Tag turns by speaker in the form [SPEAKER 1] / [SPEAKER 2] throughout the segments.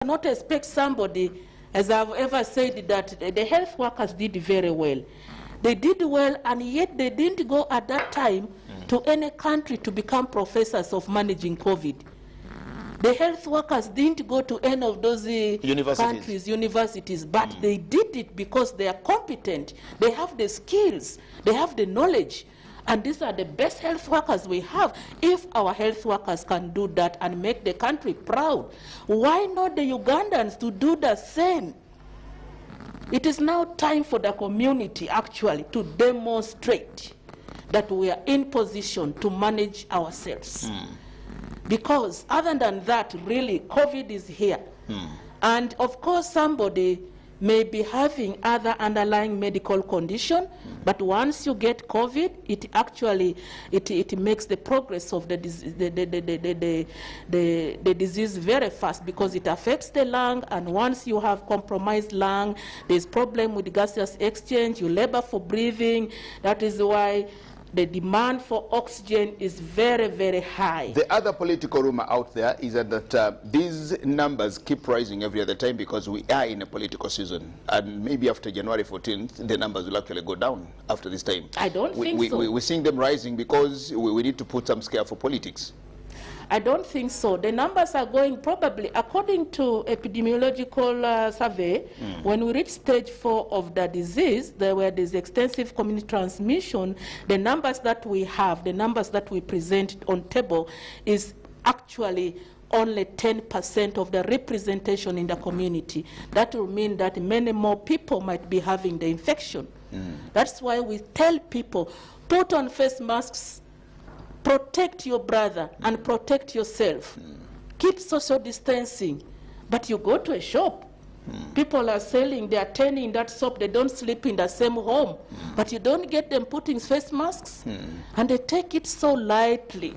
[SPEAKER 1] cannot expect somebody, as I've ever said, that the health workers did very well. They did well, and yet they didn't go at that time to any country to become professors of managing COVID. The health workers didn't go to any of those universities, but they did it because they are competent, they have the skills, they have the knowledge, and these are the best health workers we have. If our health workers can do that and make the country proud, why not the Ugandans to do the same? It is now time for the community actually to demonstrate that we are in position to manage ourselves. Because other than that, really, COVID is here. And of course, somebody may be having other underlying medical condition, but once you get COVID, it actually, it makes the progress of the disease very fast, because it affects the lung, and once you have compromised lung, there's problem with gaseous exchange, you labor for breathing. That is why the demand for oxygen is very, very high. The other political rumor out there is that these numbers keep rising every other time because we are in a political season. And maybe after January 14th, the numbers will actually go down after this time. I don't think so. We're seeing them rising because we need to put some scare for politics. I don't think so. The numbers are going probably, according to epidemiological survey, when we reach stage 4 of the disease, where there's extensive community transmission, the numbers that we have, the numbers that we present on table is actually only 10% of the representation in the community. That will mean that many more people might be having the infection. That's why we tell people, put on face masks, protect your brother and protect yourself. Keep social distancing. But you go to a shop, people are selling, they are turning that soap, they don't sleep in the same home, but you don't get them putting face masks, and they take it so lightly,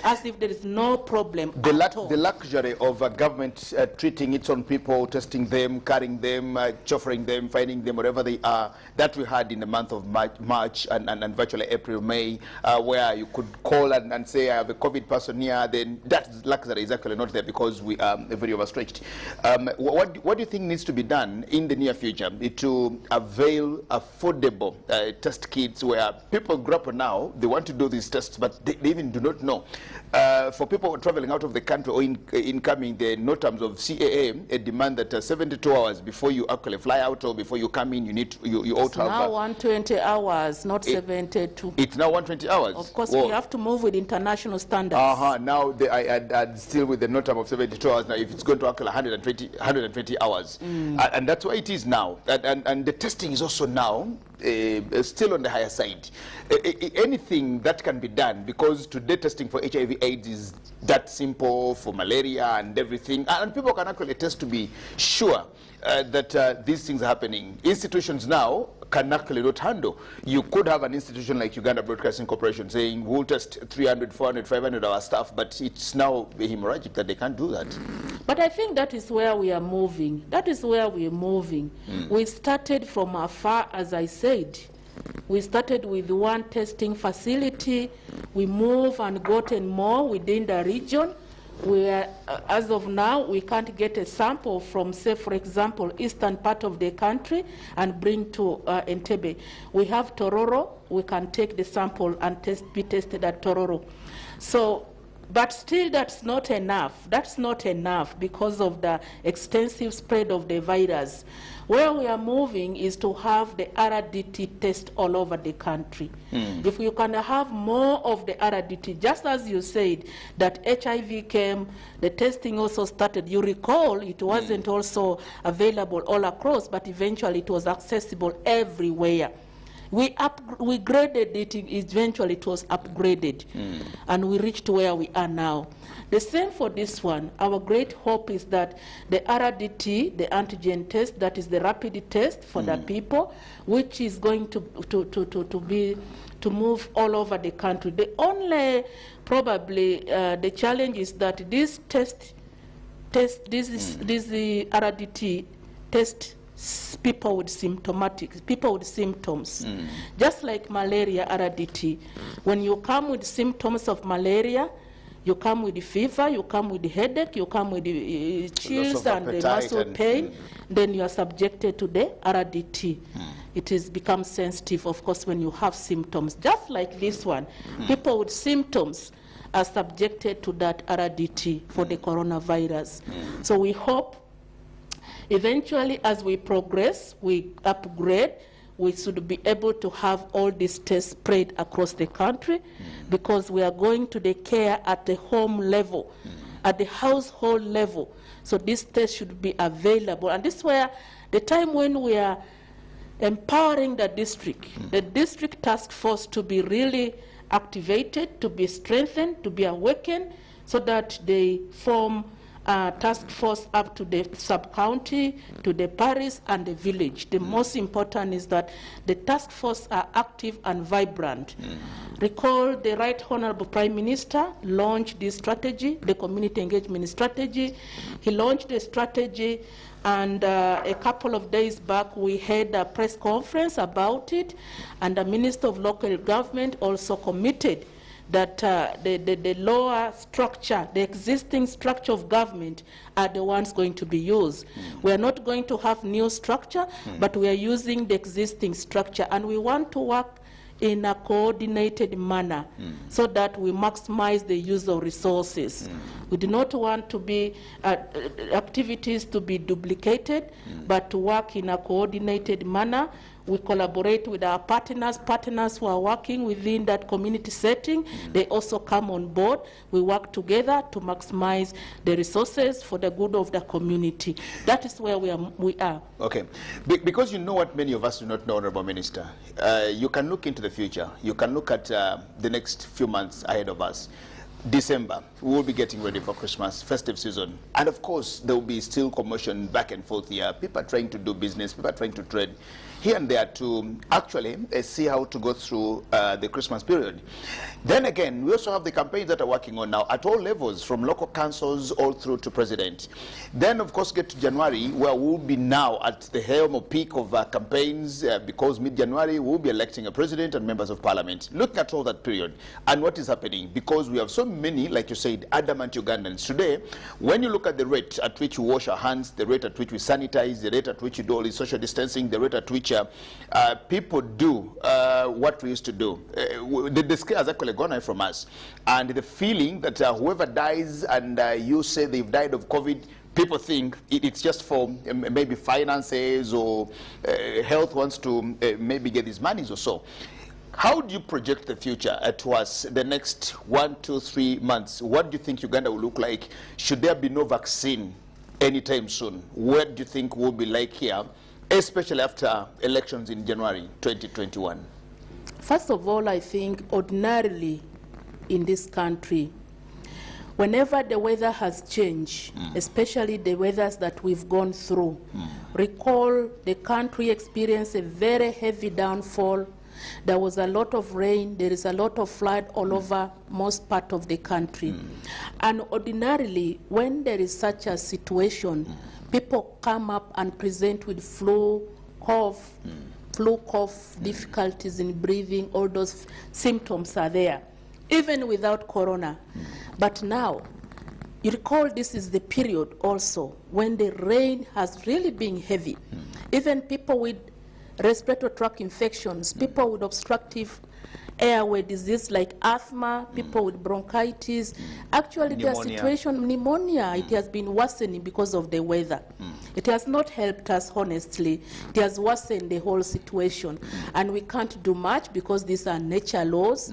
[SPEAKER 1] as if there is no problem at all. The luxury of a government treating its own people, testing them, carrying them, chauffeuring them, finding them wherever they are, that we had in the month of March and virtually April, May, where you could call and say, I have a COVID person here, then that luxury is actually not there because we are very overstretched. What do you think needs to be done in the near future to avail affordable test kits where people grapple now, they want to do these tests, but they even do not know. For people traveling out of the country or incoming, there are no terms of CAA, a demand that 72 hours before you actually fly out or before you come in, you need to, you ought to have... It's now 120 hours, not 72. It's now 120 hours? Of course, we have to move with international standards. Now I'd still with the no term of 72 hours. Now, if it's going to actually 120 hours. And that's why it is now. And the testing is also now still on the higher side. Anything that can be done, because today testing for HIV/AIDS is that simple, for malaria and everything, and people can actually test to be sure that these things are happening. Institutions now can actually not handle. You could have an institution like Uganda Broadcasting Corporation saying, we'll test 300, 400, 500 of our staff, but it's now hemorrhagic that they can't do that. But I think that is where we are moving. That is where we are moving. We started from afar, as I said. We started with one testing facility. We move and gotten more within the region. Where, as of now, we can't get a sample from, say, for example, eastern part of the country and bring to Entebbe. We have Tororo. We can take the sample and be tested at Tororo. So, but still, that's not enough. That's not enough because of the extensive spread of the virus. Where we are moving is to have the RDT test all over the country. If you can have more of the RDT, just as you said, that HIV came, the testing also started. You recall it wasn't also available all across, but eventually it was accessible everywhere. We graded it, eventually it was upgraded, and we reached where we are now. The same for this one. Our great hope is that the RDT, the antigen test, that is the rapid test for the people, which is going to move all over the country. The only, probably, the challenge is that this RDT test people with symptoms, just like malaria RDT. When you come with symptoms of malaria, You come with the fever, you come with the headache, you come with the chills and the muscle pain, then you are subjected to the RDT. It has become sensitive, of course, when you have symptoms. Just like this one, people with symptoms are subjected to that RDT for the coronavirus. So we hope eventually, as we progress, we upgrade, we should be able to have all these tests spread across the country, because we are going to the care at the home level, at the household level. So this test should be available. And this is where the time when we are empowering the district task force to be really activated, to be strengthened, to be awakened, so that they form task force up to the sub-county, to the parish and the village. The most important is that the task force are active and vibrant. Recall the Right Honorable Prime Minister launched this strategy, the community engagement strategy. He launched the strategy, and a couple of days back we had a press conference about it, and the Minister of Local Government also committed that the lower structure, the existing structure of government, are the ones going to be used. We are not going to have new structure, but we are using the existing structure, and we want to work in a coordinated manner so that we maximize the use of resources. We do not want to be activities to be duplicated, but to work in a coordinated manner. We collaborate with our partners who are working within that community setting. They also come on board. We work together to maximize the resources for the good of the community. That is where we are.
[SPEAKER 2] Okay. Because you know what many of us do not know, Honorable Minister, you can look into the future. You can look at the next few months ahead of us. December, we will be getting ready for Christmas, festive season. And of course, there will be still commotion back and forth here. People are trying to do business, people are trying to trade here and there to actually see how to go through the Christmas period. Then again, we also have the campaigns that are working on now at all levels, from local councils all through to president. Then, of course, get to January, where we'll be now at the helm or peak of campaigns, because mid-January we'll be electing a president and members of parliament. Looking at all that period and what is happening, because we have so many, like you said, adamant Ugandans. Today, when you look at the rate at which we wash our hands, the rate at which we sanitize, the rate at which we do all this social distancing, the rate at which people do what we used to do, the scale has actually gone away from us. And the feeling that whoever dies and you say they've died of COVID, people think it's just for maybe finances or health wants to maybe get these monies or so. How do you project the future towards the next 1, 2, 3 months? What do you think Uganda will look like? Should there be no vaccine anytime soon? What do you think we'll be like here, especially after elections in January 2021?
[SPEAKER 1] First of all, I think ordinarily in this country, whenever the weather has changed, especially the weathers that we've gone through, recall the country experienced a very heavy downfall. There was a lot of rain, there is a lot of flood all over most part of the country. And ordinarily, when there is such a situation, people come up and present with flu, cough, difficulties in breathing, all those symptoms are there, even without corona. But now, you recall this is the period also when the rain has really been heavy. Even people with respiratory tract infections, people with obstructive airway disease like asthma, people with bronchitis. Actually, their situation, pneumonia, it has been worsening because of the weather. It has not helped us, honestly. It has worsened the whole situation. And we can't do much because these are nature laws.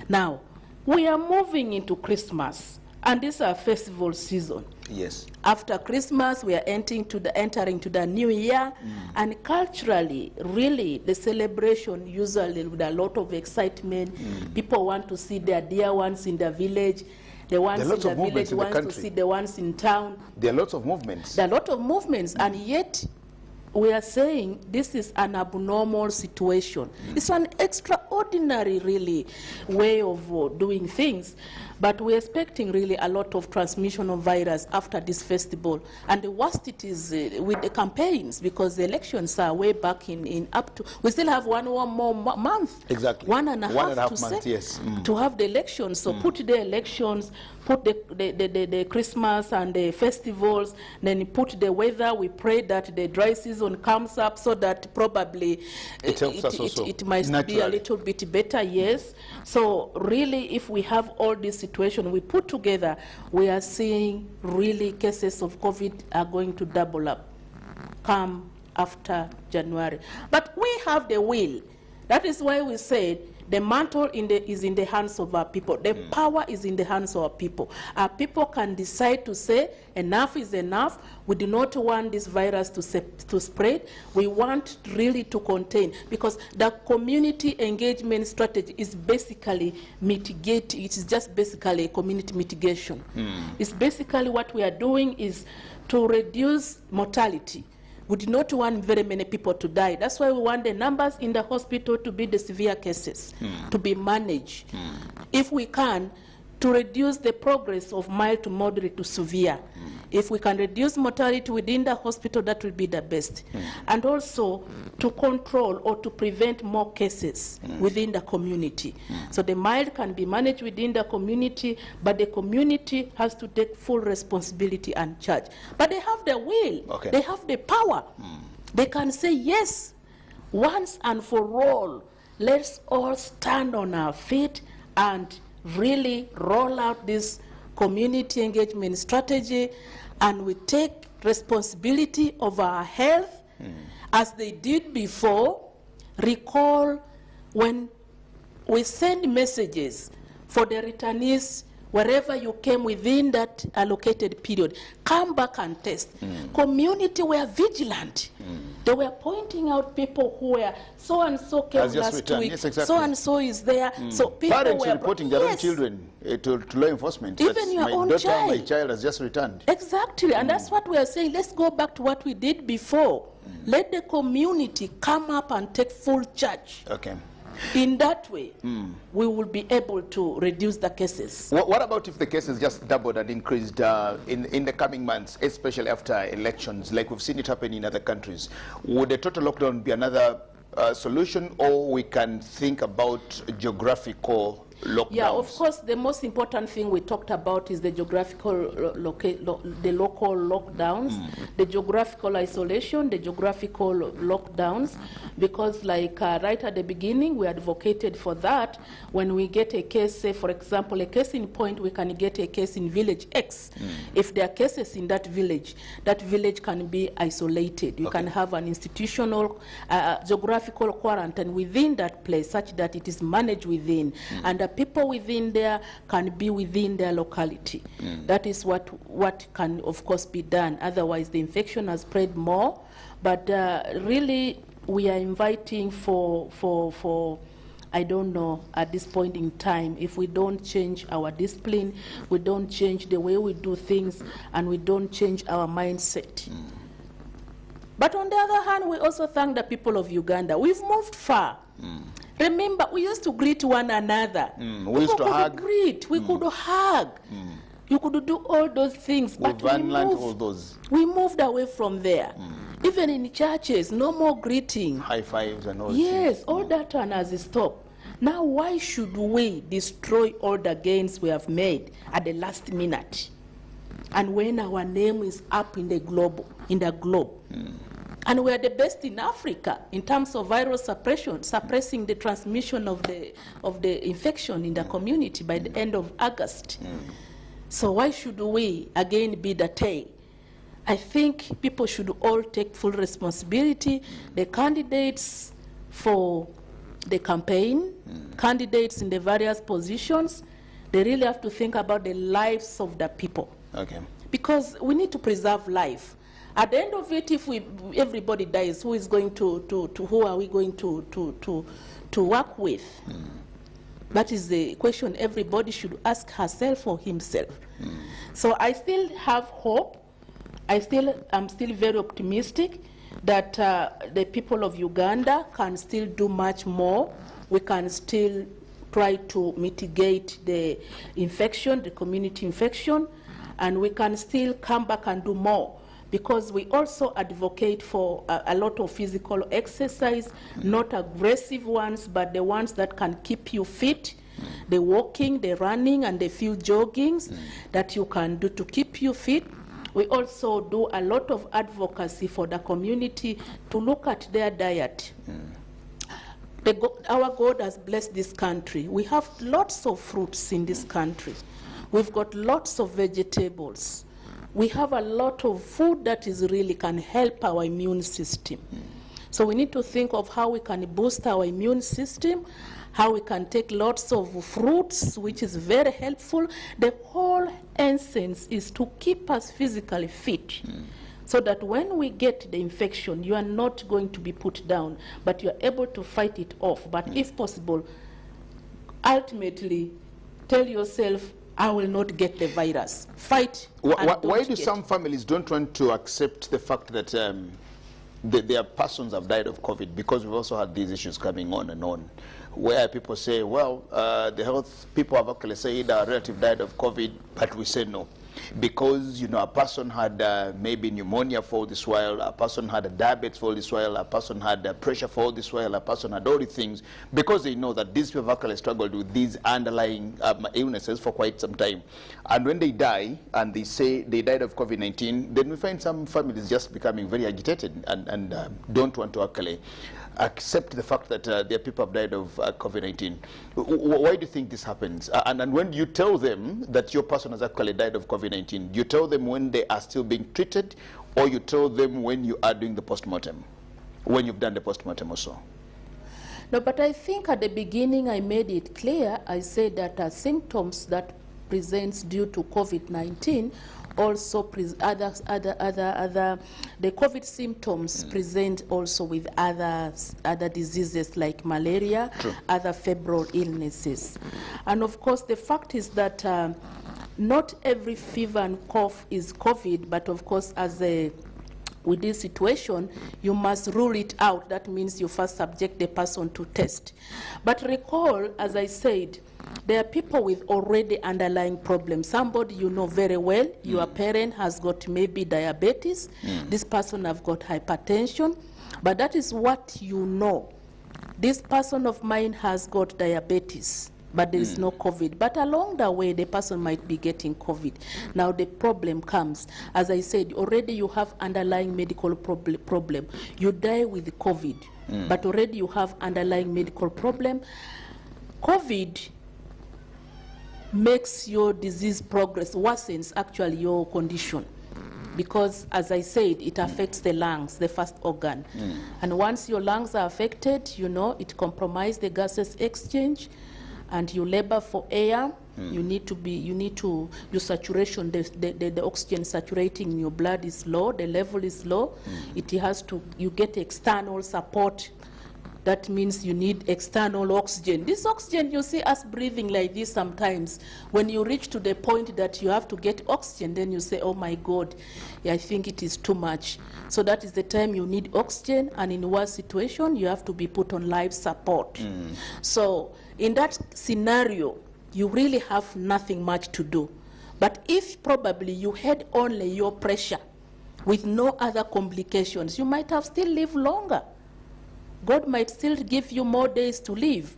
[SPEAKER 1] Now, we are moving into Christmas, and this is our festival season.
[SPEAKER 2] Yes.
[SPEAKER 1] After Christmas, we are entering to the new year, and culturally, really, the celebration usually with a lot of excitement. People want to see their dear ones in the village. The ones in the village want to see the ones in town.
[SPEAKER 2] There are lots of movements.
[SPEAKER 1] There are a lot of movements, and yet we are saying this is an abnormal situation. It's an extraordinary, really, way of doing things. But we're expecting really a lot of transmission of virus after this festival. And the worst it is with the campaigns, because the elections are way back in up to, we still have one more month.
[SPEAKER 2] Exactly.
[SPEAKER 1] One and a half
[SPEAKER 2] months, yes.
[SPEAKER 1] To have the elections. So put the elections, put the Christmas and the festivals, then put the weather. We pray that the dry season comes up so that probably
[SPEAKER 2] it helps us also.
[SPEAKER 1] It might be a little bit better, yes. So really, if we have all this situation we put together, we are seeing really cases of COVID are going to double up come after January. But we have the will. That is why we said the mantle is in the hands of our people. The power is in the hands of our people. Our people can decide to say enough is enough. We do not want this virus to spread. We want really to contain, because the community engagement strategy is basically mitigating. It is just basically a community mitigation. It's basically what we are doing is to reduce mortality. We do not want very many people to die. That's why we want the numbers in the hospital to be the severe cases, to be managed. If we can, to reduce the progress of mild to moderate to severe. If we can reduce mortality within the hospital, that will be the best. And also to control or to prevent more cases within the community. So the mild can be managed within the community, but the community has to take full responsibility and charge. But they have the will, they have the power. They can say, yes, once and for all, let's all stand on our feet and really roll out this community engagement strategy, and we take responsibility of our health as they did before. Recall when we send messages for the returnees, wherever you came within that allocated period, come back and test. Community were vigilant. They were pointing out people who were so-and-so came last week,
[SPEAKER 2] yes, exactly.
[SPEAKER 1] so-and-so is there. So people
[SPEAKER 2] parents
[SPEAKER 1] were
[SPEAKER 2] reporting their own children to law enforcement.
[SPEAKER 1] Even your own child.
[SPEAKER 2] My child has just returned.
[SPEAKER 1] Exactly, and that's what we are saying. Let's go back to what we did before. Let the community come up and take full charge.
[SPEAKER 2] Okay.
[SPEAKER 1] In that way, we will be able to reduce the cases.
[SPEAKER 2] What about if the cases just doubled and increased in the coming months, especially after elections, like we've seen it happen in other countries? Would a total lockdown be another solution, or we can think about geographical lockdowns?
[SPEAKER 1] Yeah, of course, the most important thing we talked about is the geographical, the local lockdowns, the geographical isolation, the geographical lockdowns, because like right at the beginning, we advocated for that. When we get a case, say for example, a case in Point, we can get a case in village X. If there are cases in that village can be isolated. You can have an institutional geographical quarantine within that place, such that it is managed within, and the people within there can be within their locality. That is what can, of course, be done. Otherwise, the infection has spread more. But really, we are inviting for I don't know, at this point in time, if we don't change our discipline, we don't change the way we do things, and we don't change our mindset. But on the other hand, we also thank the people of Uganda. We've moved far. Remember, we used to greet one another.
[SPEAKER 2] We used to hug.
[SPEAKER 1] We could hug. You could do all those things, but we moved away from there. Even in churches, no more greeting.
[SPEAKER 2] High fives and all.
[SPEAKER 1] Yes, all that one has stopped. Now, why should we destroy all the gains we have made at the last minute? And when our name is up in the globe, and we are the best in Africa in terms of viral suppression, suppressing the transmission of the infection in the community by the end of August. So why should we again be the tail? I think people should all take full responsibility. The candidates for the campaign, candidates in the various positions, they really have to think about the lives of the people.
[SPEAKER 2] Okay.
[SPEAKER 1] Because we need to preserve life. At the end of it, if everybody dies, who are we going to work with? That is the question everybody should ask herself or himself. So I still have hope. I'm still very optimistic that the people of Uganda can still do much more. We can still try to mitigate the infection, the community infection, and we can still come back and do more, because we also advocate for a lot of physical exercise, not aggressive ones, but the ones that can keep you fit, the walking, the running, and the few joggings that you can do to keep you fit. We also do a lot of advocacy for the community to look at their diet. Our God has blessed this country. We have lots of fruits in this country. We've got lots of vegetables. We have a lot of food that is really can help our immune system. So we need to think of how we can boost our immune system, how we can take lots of fruits, which is very helpful. The whole essence is to keep us physically fit, so that when we get the infection, you are not going to be put down, but you are able to fight it off. But if possible, ultimately, tell yourself, I will not get the virus. Fight.
[SPEAKER 2] Why do some families don't want to accept the fact that their persons have died of COVID? Because we've also had these issues coming on and on, where people say, well, the health people have actually said our relative died of COVID, but we say no. Because, you know, a person had maybe pneumonia for all this while, a person had a diabetes for all this while, a person had pressure for all this while, a person had all these things, because they know that these people have actually struggled with these underlying illnesses for quite some time. And when they die, and they say they died of COVID-19, then we find some families just becoming very agitated and don't want to actually accept the fact that their people have died of COVID-19. Why do you think this happens? And when you tell them that your person has actually died of COVID-19, you tell them when they are still being treated, or you tell them when you are doing the postmortem, when you've done the postmortem also?
[SPEAKER 1] No, but I think at the beginning I made it clear. I said that symptoms that presents due to COVID-19 also the COVID symptoms present also with other diseases like malaria, other febrile illnesses. And of course the fact is that not every fever and cough is COVID, but of course with this situation, you must rule it out. That means you first subject the person to test. But recall, as I said, there are people with already underlying problems. Somebody you know very well, your parent has got maybe diabetes, this person have got hypertension, but that is what you know. This person of mine has got diabetes, but there is no COVID. But along the way, the person might be getting COVID. Now the problem comes. As I said, already you have underlying medical problem. You die with COVID, but already you have underlying medical problem. COVID makes your disease progress, worsens actually your condition. Because, as I said, it affects the lungs, the first organ. And once your lungs are affected, you know, it compromises the gases exchange, and you labor for air. You need to your saturation, the oxygen saturating in your blood is low, the level is low. You get external support. That means you need external oxygen. This oxygen, you see us breathing like this sometimes. When you reach to the point that you have to get oxygen, then you say, oh my God, I think it is too much. So that is the time you need oxygen, and in worse situation, you have to be put on life support. So in that scenario, you really have nothing much to do. But if probably you had only your pressure with no other complications, you might have still lived longer. God might still give you more days to live.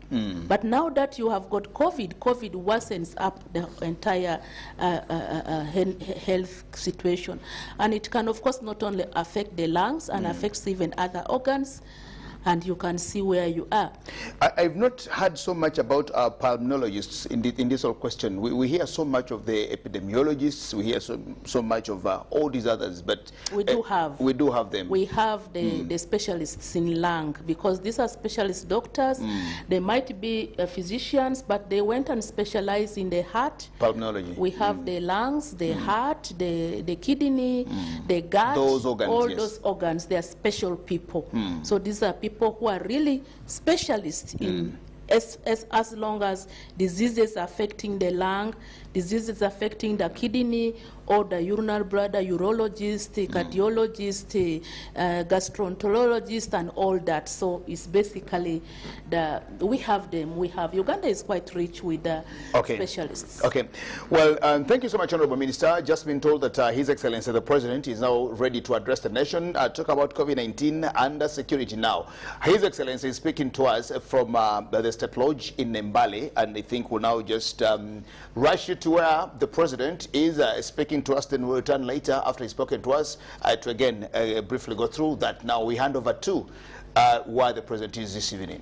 [SPEAKER 1] But now that you have got COVID, COVID worsens up the entire health situation. And it can, of course, not only affect the lungs, and affects even other organs, and you can see where you are.
[SPEAKER 2] I've not heard so much about our pulmonologists in this whole question. We hear so much of the epidemiologists, we hear so much of all these others, but we do have them. We have
[SPEAKER 1] the specialists in lung, because these are specialist doctors. They might be physicians, but they went and specialized in the heart.
[SPEAKER 2] Pulmonology.
[SPEAKER 1] We have the lungs, the heart, the kidney, the gut,
[SPEAKER 2] those organs,
[SPEAKER 1] all those organs. They are special people. So these are people who are really specialists in as long as diseases affecting the lung, diseases affecting the kidney or the urinary bladder, urologist, cardiologist, gastroenterologist, and all that. So it's basically we have them. Uganda is quite rich with specialists.
[SPEAKER 2] Okay. Well, thank you so much, Honorable Minister. Just been told that His Excellency the President is now ready to address the nation, talk about COVID-19 and security now. His Excellency is speaking to us from the State Lodge in Mbale, and I think we'll now just rush you to where the President is speaking to us. Then we'll return later after he's spoken to us to again briefly go through that. Now we hand over to where the President is this evening.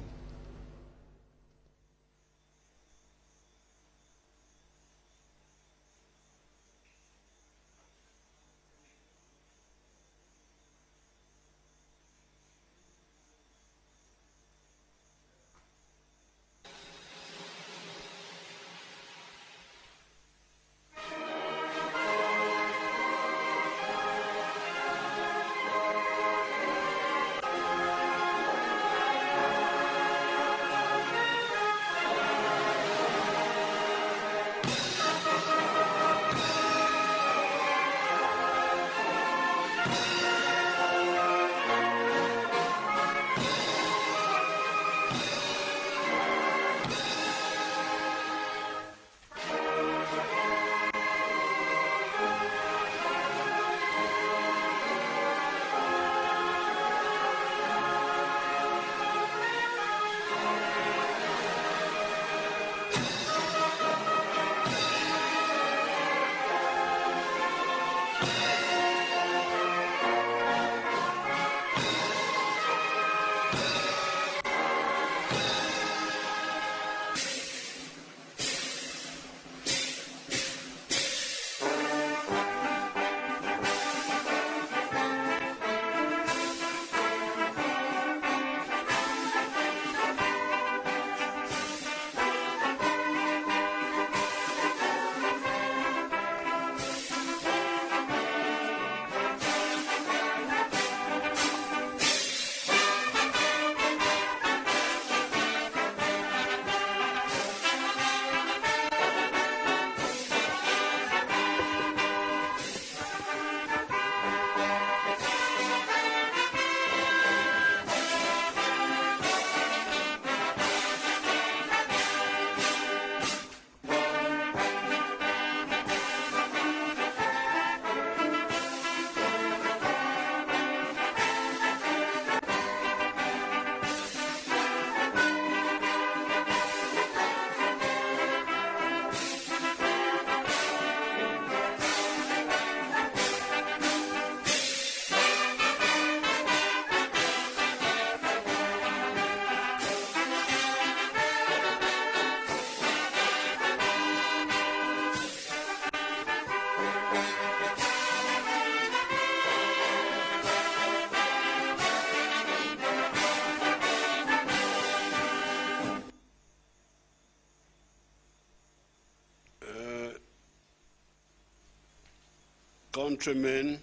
[SPEAKER 3] Countrymen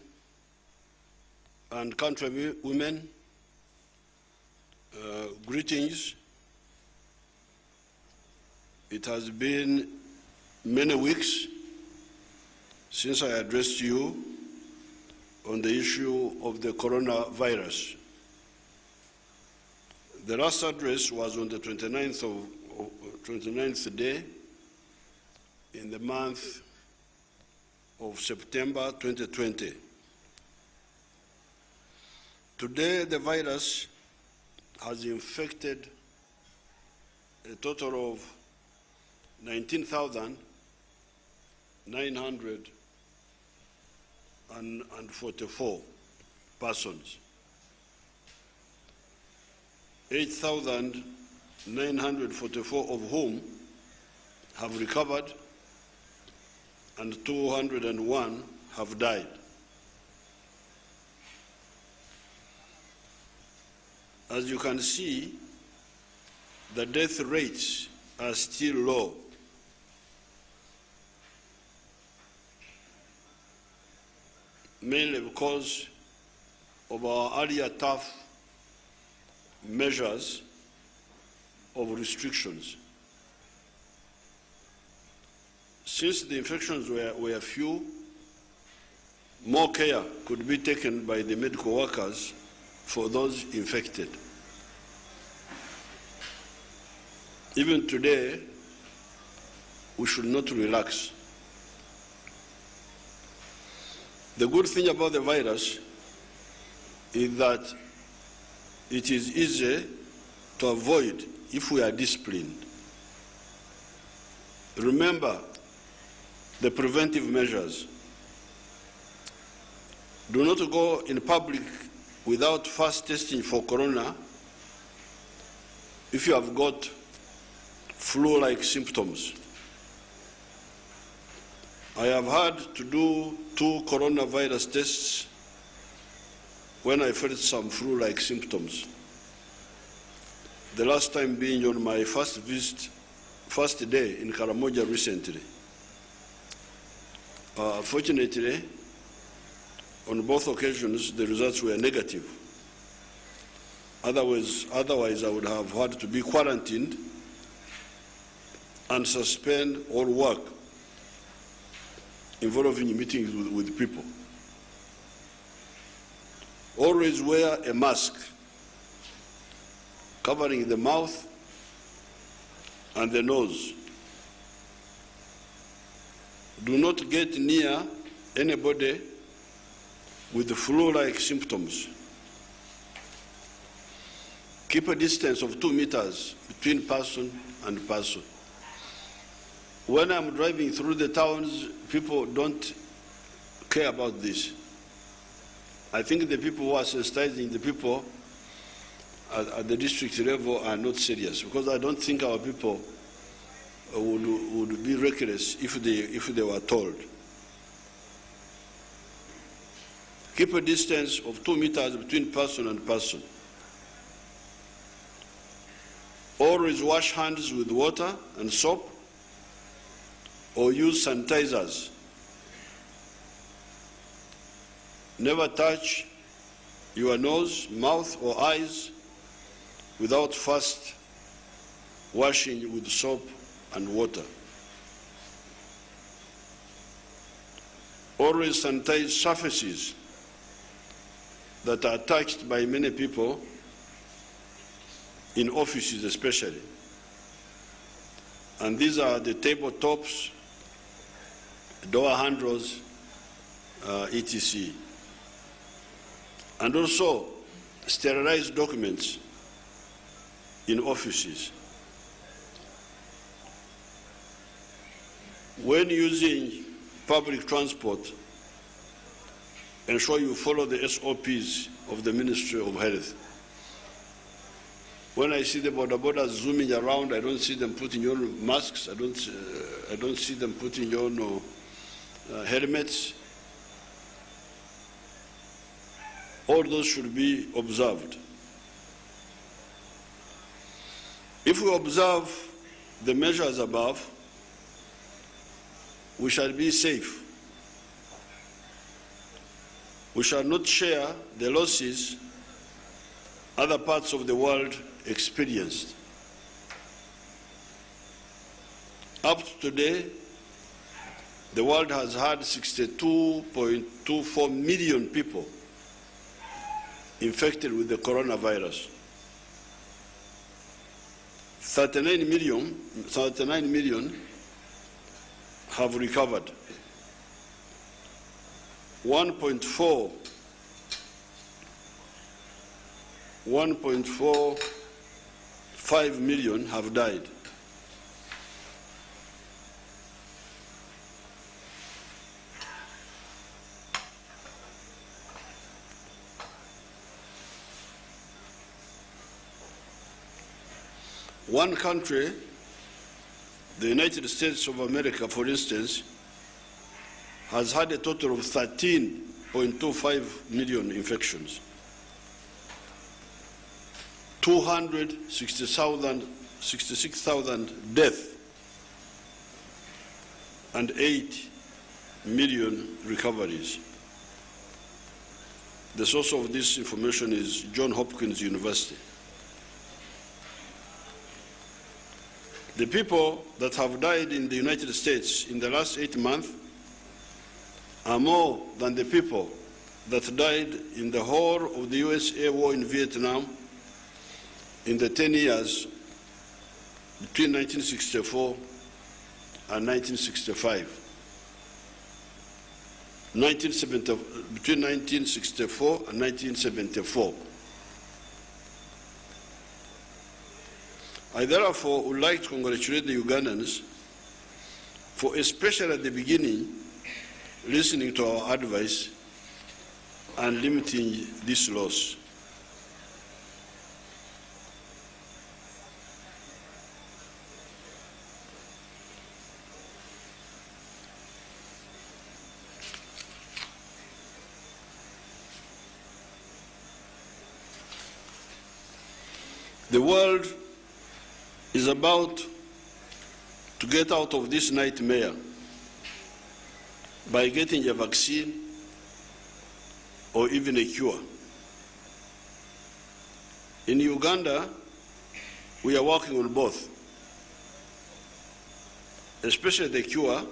[SPEAKER 3] and countrywomen, greetings. It has been many weeks since I addressed you on the issue of the coronavirus. The last address was on the 29th day in the month of September 2020. Today, the virus has infected a total of 19,944 persons. 8,944 of whom have recovered and 201 have died. As you can see, the death rates are still low. Mainly because of our earlier tough measures of restrictions. since the infections were few, more care could be taken by the medical workers for those infected. Even today, we should not relax. The good thing about the virus is that it is easy to avoid if we are disciplined. Remember the preventive measures. Do not go in public without first testing for corona if you have got flu-like symptoms. I have had to do 2 coronavirus tests when I felt some flu-like symptoms. The last time being on my first day in Karamoja recently. Fortunately, on both occasions, the results were negative. Otherwise, I would have had to be quarantined and suspend all work involving meetings with people. Always wear a mask covering the mouth and the nose. Do not get near anybody with flu-like symptoms. Keep a distance of 2 meters between person and person. When I'm driving through the towns, people don't care about this. I think the people who are sensitizing the people at the district level are not serious, because I don't think our people would be reckless if they were told. Keep a distance of 2 meters between person and person. Always wash hands with water and soap, or use sanitizers. Never touch your nose, mouth, or eyes without first washing with soap and water. Always sanitize surfaces that are touched by many people, in offices especially. And these are the tabletops, door handles, etc. And also sterilize documents in offices. When using public transport, ensure you follow the SOPs of the Ministry of Health. When I see the border zooming around, I don't see them putting on masks. I don't see them putting on helmets. All those should be observed. If we observe the measures above, we shall be safe. We shall not share the losses other parts of the world experienced. Up to today, the world has had 62.24 million people infected with the coronavirus. 39 million have recovered. 1.45 million have died. One country, the United States of America, for instance, has had a total of 13.25 million infections, 266,000 deaths, and 8 million recoveries. The source of this information is Johns Hopkins University. The people that have died in the United States in the last 8 months are more than the people that died in the whole of the USA war in Vietnam in the 10 years between 1964 and 1965. Between 1964 and 1974. I therefore would like to congratulate the Ugandans for, especially at the beginning, listening to our advice and limiting this loss. The world is about to get out of this nightmare by getting a vaccine or even a cure. In Uganda, we are working on both. Especially the cure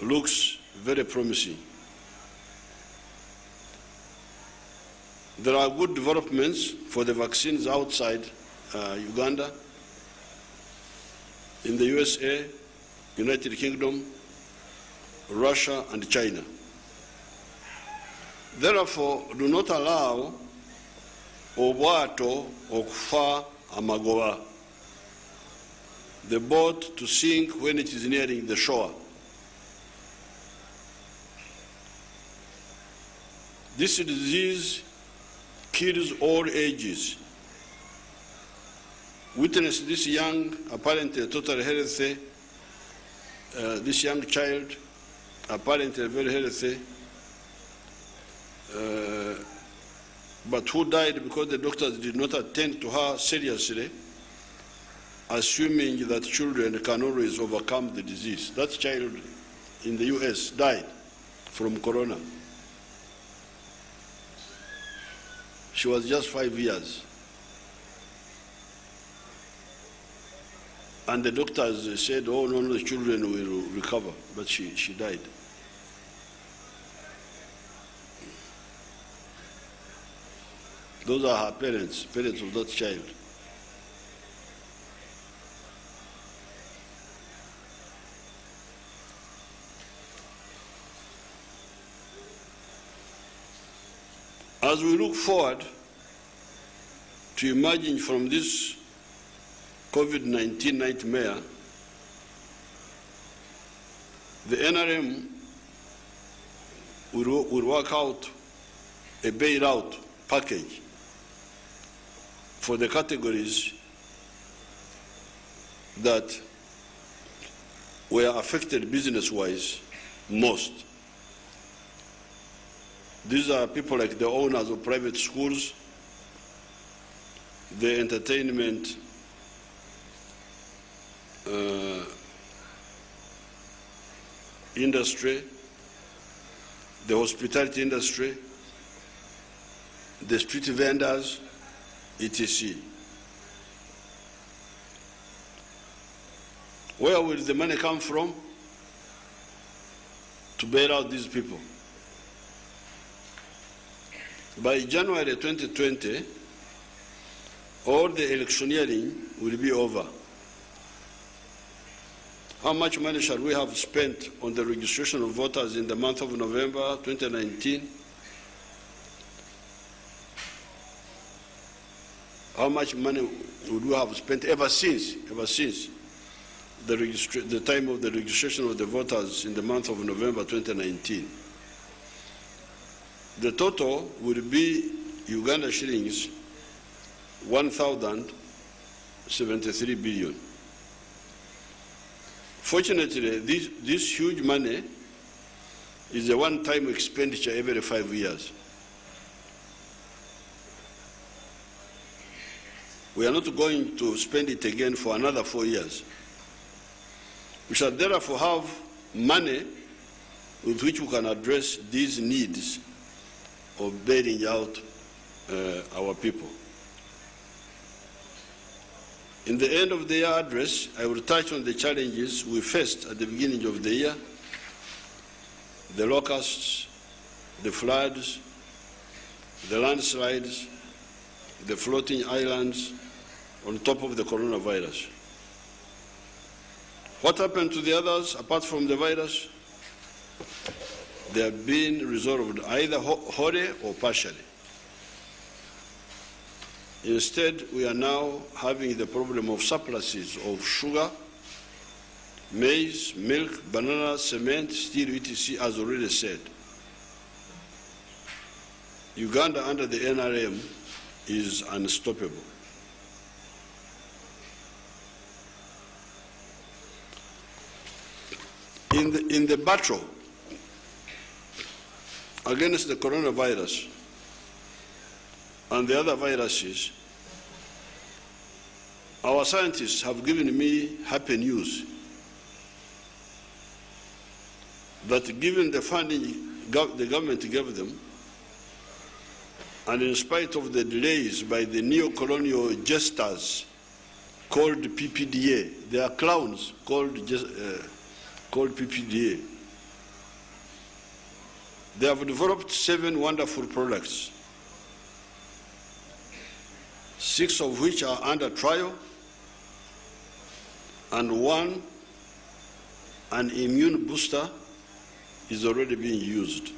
[SPEAKER 3] looks very promising. There are good developments for the vaccines outside Uganda, in the USA, United Kingdom, Russia, and China. Therefore, do not allow obwato okufa amagoba, the boat to sink when it is nearing the shore. This disease kills all ages. Witness this young, apparently totally healthy, this young child, apparently very healthy, but who died because the doctors did not attend to her seriously, assuming that children can always overcome the disease. That child in the US died from corona. She was just 5 years. And the doctors said, oh, no, the children will recover, but she died. Those are her parents of that child. As we look forward to emerging from this COVID-19 nightmare, the NRM will work out a bailout package for the categories that were affected business-wise most. These are people like the owners of private schools, the entertainment industry, the hospitality industry, the street vendors, etc. Where will the money come from to bail out these people? By January 2020, all the electioneering will be over. How much money shall we have spent on the registration of voters in the month of November 2019? How much money would we have spent ever since the time of the registration of the voters in the month of November 2019? The total would be Uganda shillings 1,073 billion. Fortunately, this huge money is a one-time expenditure every 5 years. We are not going to spend it again for another 4 years. We shall therefore have money with which we can address these needs of bailing out our people. In the end of the year address, I will touch on the challenges we faced at the beginning of the year: the locusts, the floods, the landslides, the floating islands on top of the coronavirus. What happened to the others apart from the virus? They have been resolved either wholly or partially. Instead, we are now having the problem of surpluses of sugar, maize, milk, banana, cement, steel, etc., as already said. Uganda under the NRM is unstoppable. In the battle against the coronavirus and the other viruses, our scientists have given me happy news that given the funding the government gave them, and in spite of the delays by the neo-colonial jesters called PPDA, they are clowns called PPDA. They have developed 7 wonderful products, 6 of which are under trial, and 1, an immune booster, is already being used.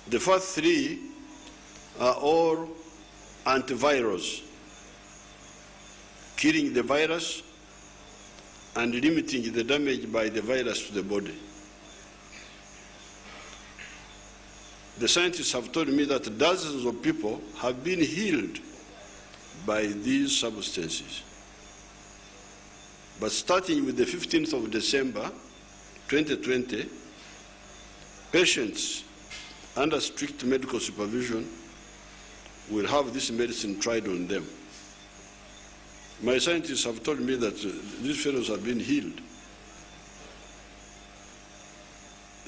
[SPEAKER 3] The first 3 are all antivirals, killing the virus and limiting the damage by the virus to the body. The scientists have told me that dozens of people have been healed by these substances. But starting with the 15th of December, 2020, patients under strict medical supervision will have this medicine tried on them. My scientists have told me that these fellows have been healed.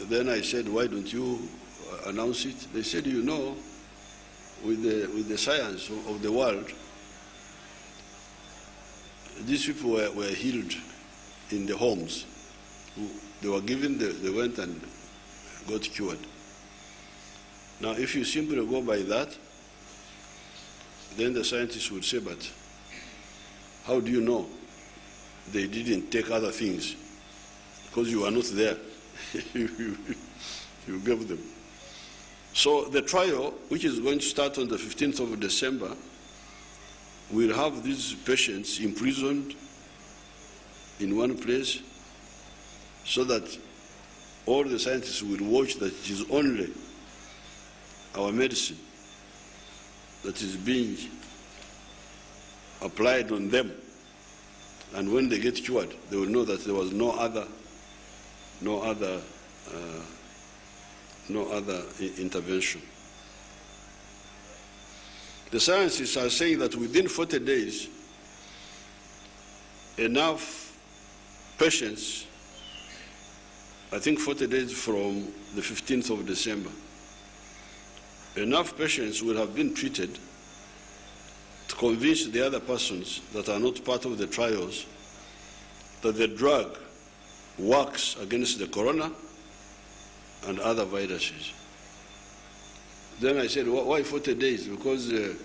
[SPEAKER 3] Then I said, why don't you announce it? They said, you know, with the science of the world, these people were healed in the homes. They were given, they went and got cured. Now, if you simply go by that, then the scientists would say, but how do you know they didn't take other things? Because you are not there. You gave them. So the trial, which is going to start on the 15th of December, will have these patients imprisoned in one place so that all the scientists will watch that it is only our medicine that is being applied on them. And when they get cured, they will know that there was no other intervention. The scientists are saying that within 40 days, enough patients, I think 40 days from the 15th of December, enough patients will have been treated to convince the other persons that are not part of the trials that the drug works against the corona and other viruses. Then I said, why 40 days? Because to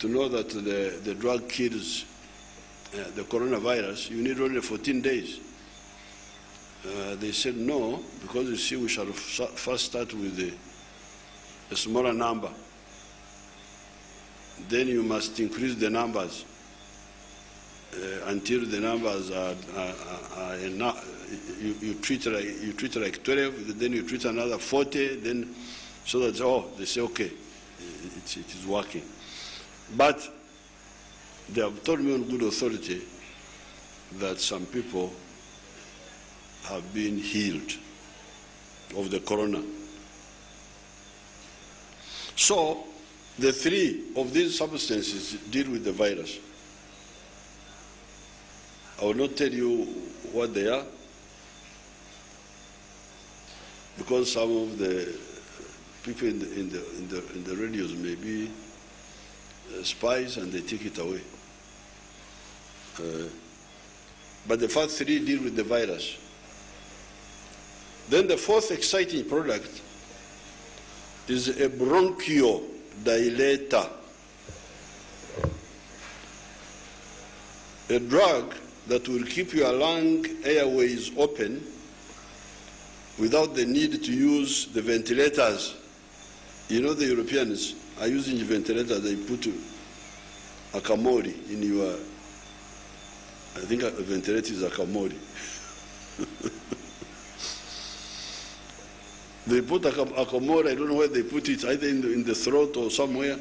[SPEAKER 3] know that the drug kills the coronavirus, you need only 14 days. They said no, because you see, we shall first start with a smaller number. Then you must increase the numbers until the numbers are enough. You treat like 12, then you treat another 40, then so that, oh, they say, okay, it is working. But they have told me on good authority that some people have been healed of the corona. So the 3 of these substances deal with the virus. I will not tell you what they are, because some of the people in the radios may be spies and they take it away. But the first three deal with the virus. Then the fourth exciting product is a bronchodilator, a drug that will keep your lung airways open without the need to use the ventilators. You know, the Europeans are using the ventilator. They put a kamori in your, I think a ventilator is a kamori. They put a kamori, I don't know where they put it, either in the throat or somewhere.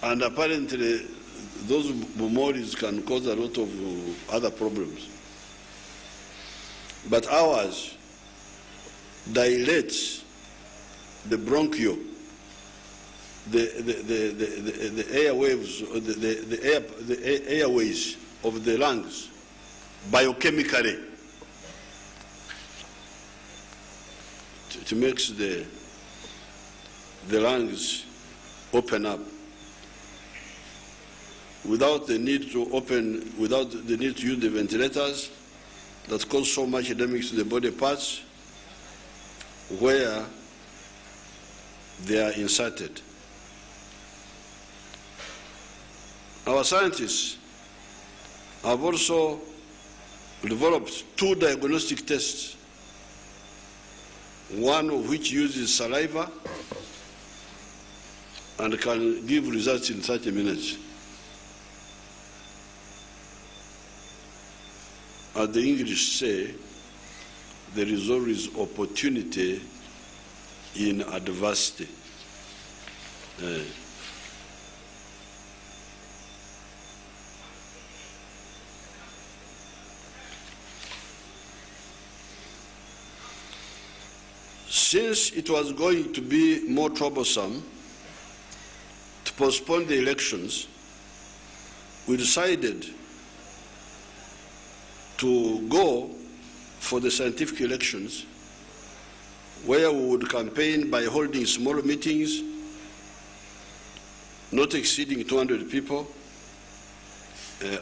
[SPEAKER 3] And apparently, those momoris can cause a lot of other problems. But ours dilates the bronchial, the airwaves, the airways of the lungs biochemically. It makes the lungs open up without the need to use the ventilators that cause so much damage to the body parts where they are inserted. Our scientists have also developed 2 diagnostic tests, one of which uses saliva and can give results in 30 minutes. As the English say, there is always opportunity in adversity. Since it was going to be more troublesome to postpone the elections, we decided to go for the scientific elections, where we would campaign by holding small meetings, not exceeding 200 people,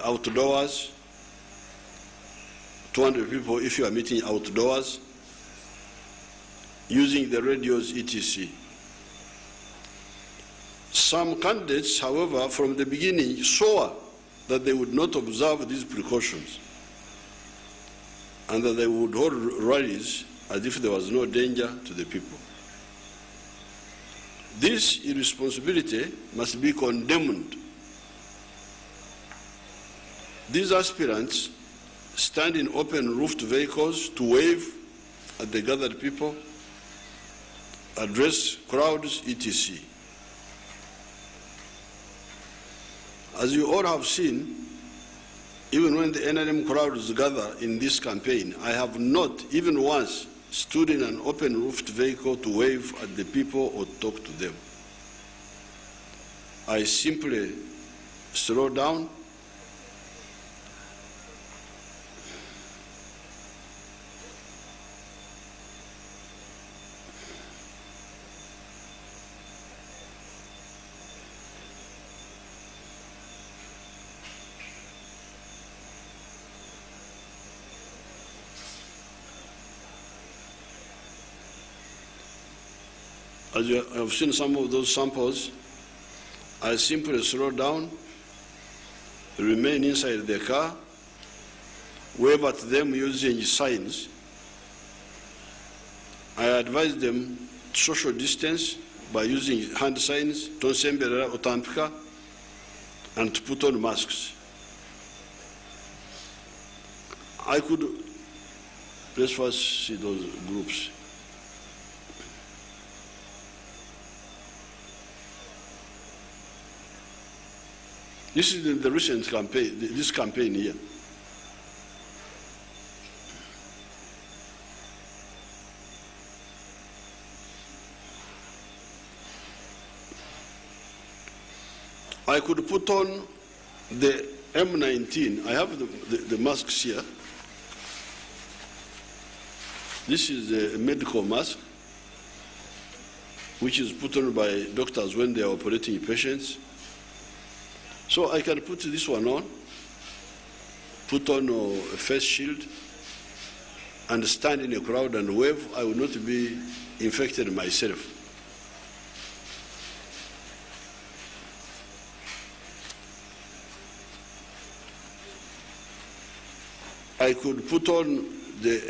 [SPEAKER 3] outdoors, 200 people if you are meeting outdoors, using the radios, etc. Some candidates, however, from the beginning saw that they would not observe these precautions and that they would hold rallies as if there was no danger to the people. This irresponsibility must be condemned. These aspirants stand in open-roofed vehicles to wave at the gathered people, address crowds, etc. As you all have seen, even when the NRM crowds gather in this campaign, I have not even once stood in an open-roofed vehicle to wave at the people or talk to them. I simply slow down, as you have seen some of those samples, I simply slow down, remain inside the car, wave at them using signs. I advise them social distance by using hand signs, tonsembera otampika, and to put on masks. I could, let's first see those groups. This is the recent campaign, this campaign here. I could put on the M19. I have the masks here. This is a medical mask. which is put on by doctors when they are operating patients. So I can put this one on, put on a face shield, and stand in a crowd and wave. I will not be infected myself. I could put on the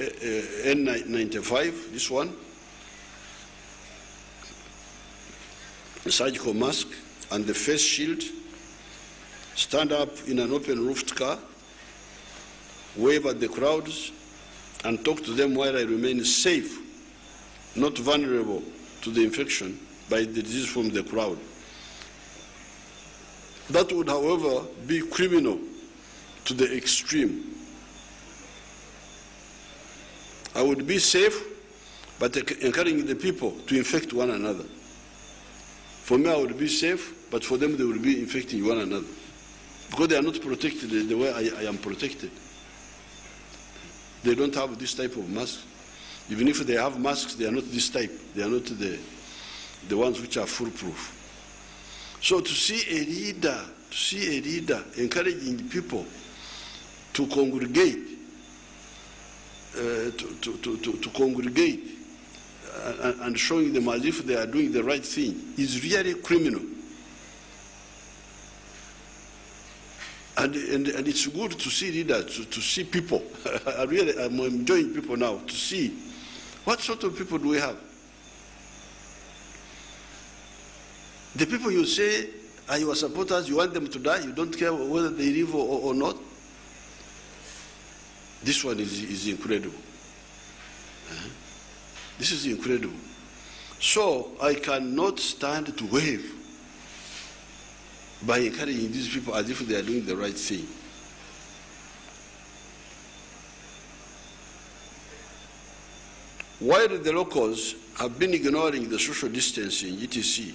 [SPEAKER 3] N95, this one, the surgical mask, and the face shield, stand up in an open roofed car, wave at the crowds, and talk to them while I remain safe, not vulnerable to the infection by the disease from the crowd. That would, however, be criminal to the extreme. I would be safe, but encouraging the people to infect one another. For me, I would be safe, but for them, they would be infecting one another. Because they are not protected the way I am protected. They don't have this type of mask. Even if they have masks, they are not this type. They are not the ones which are foolproof. So to see a leader encouraging people to congregate, to congregate and showing them as if they are doing the right thing is really criminal. And it's good to see leaders, to see people. I'm enjoying people now, to see what sort of people do we have. The people you say are your supporters, you want them to die, you don't care whether they live or not. This one is incredible. This is incredible. So I cannot stand to wave by encouraging these people as if they are doing the right thing. While the locals have been ignoring the social distancing, etc.,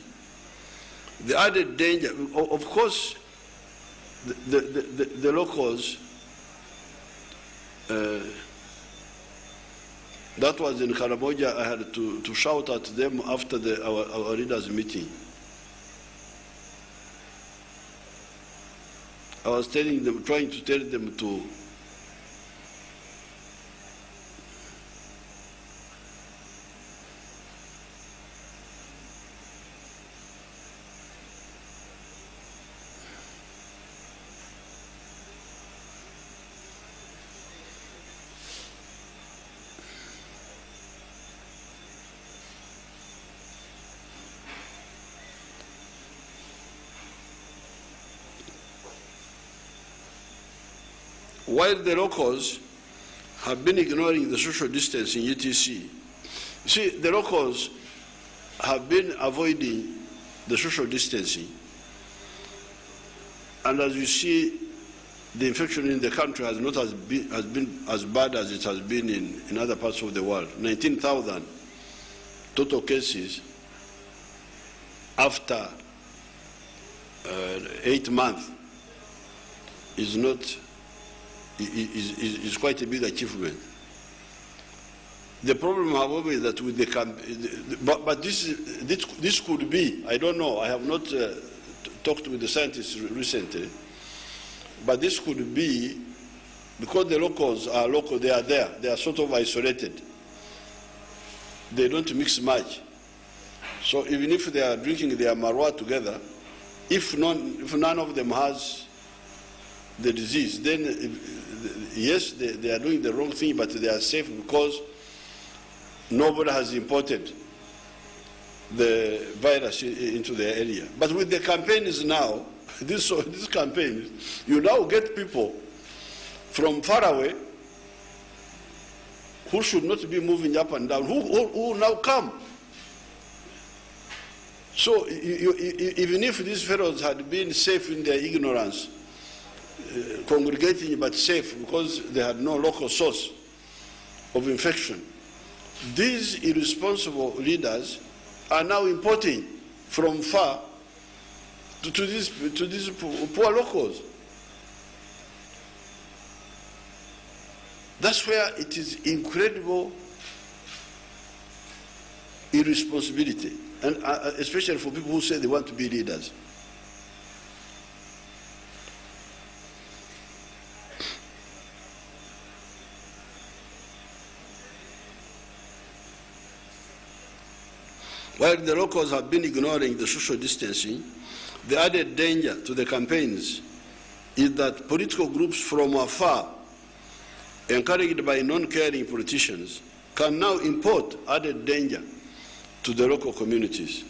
[SPEAKER 3] the added danger, of course, the locals, that was in Karamoja, I had to shout at them after our leaders' meeting. I was telling them, trying to tell them to while the locals have been ignoring the social distancing, etc. See, the locals have been avoiding the social distancing. And as you see, the infection in the country has not been as bad as it has been in other parts of the world. 19,000 total cases after 8 months is quite a big achievement. The problem, however, is that with the but this could be, I don't know, I have not talked with the scientists recently, but this could be because the locals are local, they are there, they are sort of isolated. They don't mix much. So even if they are drinking their marwa together, if none of them has the disease, then yes, they are doing the wrong thing, but they are safe because nobody has imported the virus into their area. But with the campaigns now, this campaign, you now get people from far away who should not be moving up and down, who now come. So even if these fellows had been safe in their ignorance, congregating but safe because they had no local source of infection, these irresponsible leaders are now importing from far to these poor locals. That's where it is incredible irresponsibility, and especially for people who say they want to be leaders. While the locals have been ignoring the social distancing, the added danger to the campaigns is that political groups from afar, encouraged by non-caring politicians, can now import added danger to the local communities.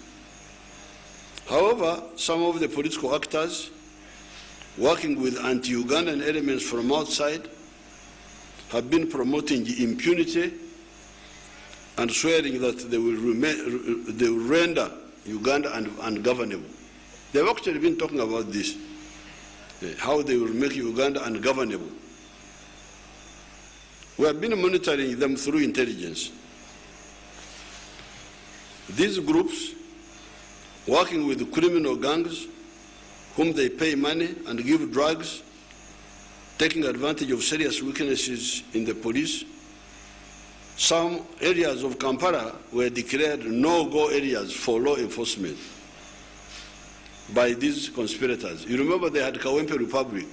[SPEAKER 3] However, some of the political actors working with anti-Ugandan elements from outside have been promoting impunity and swearing that they will render Uganda ungovernable. They've actually been talking about this, how they will make Uganda ungovernable. We have been monitoring them through intelligence. These groups, working with criminal gangs whom they pay money and give drugs, taking advantage of serious weaknesses in the police. Some areas of Kampala were declared no-go areas for law enforcement by these conspirators. You remember they had Kawempe Republic,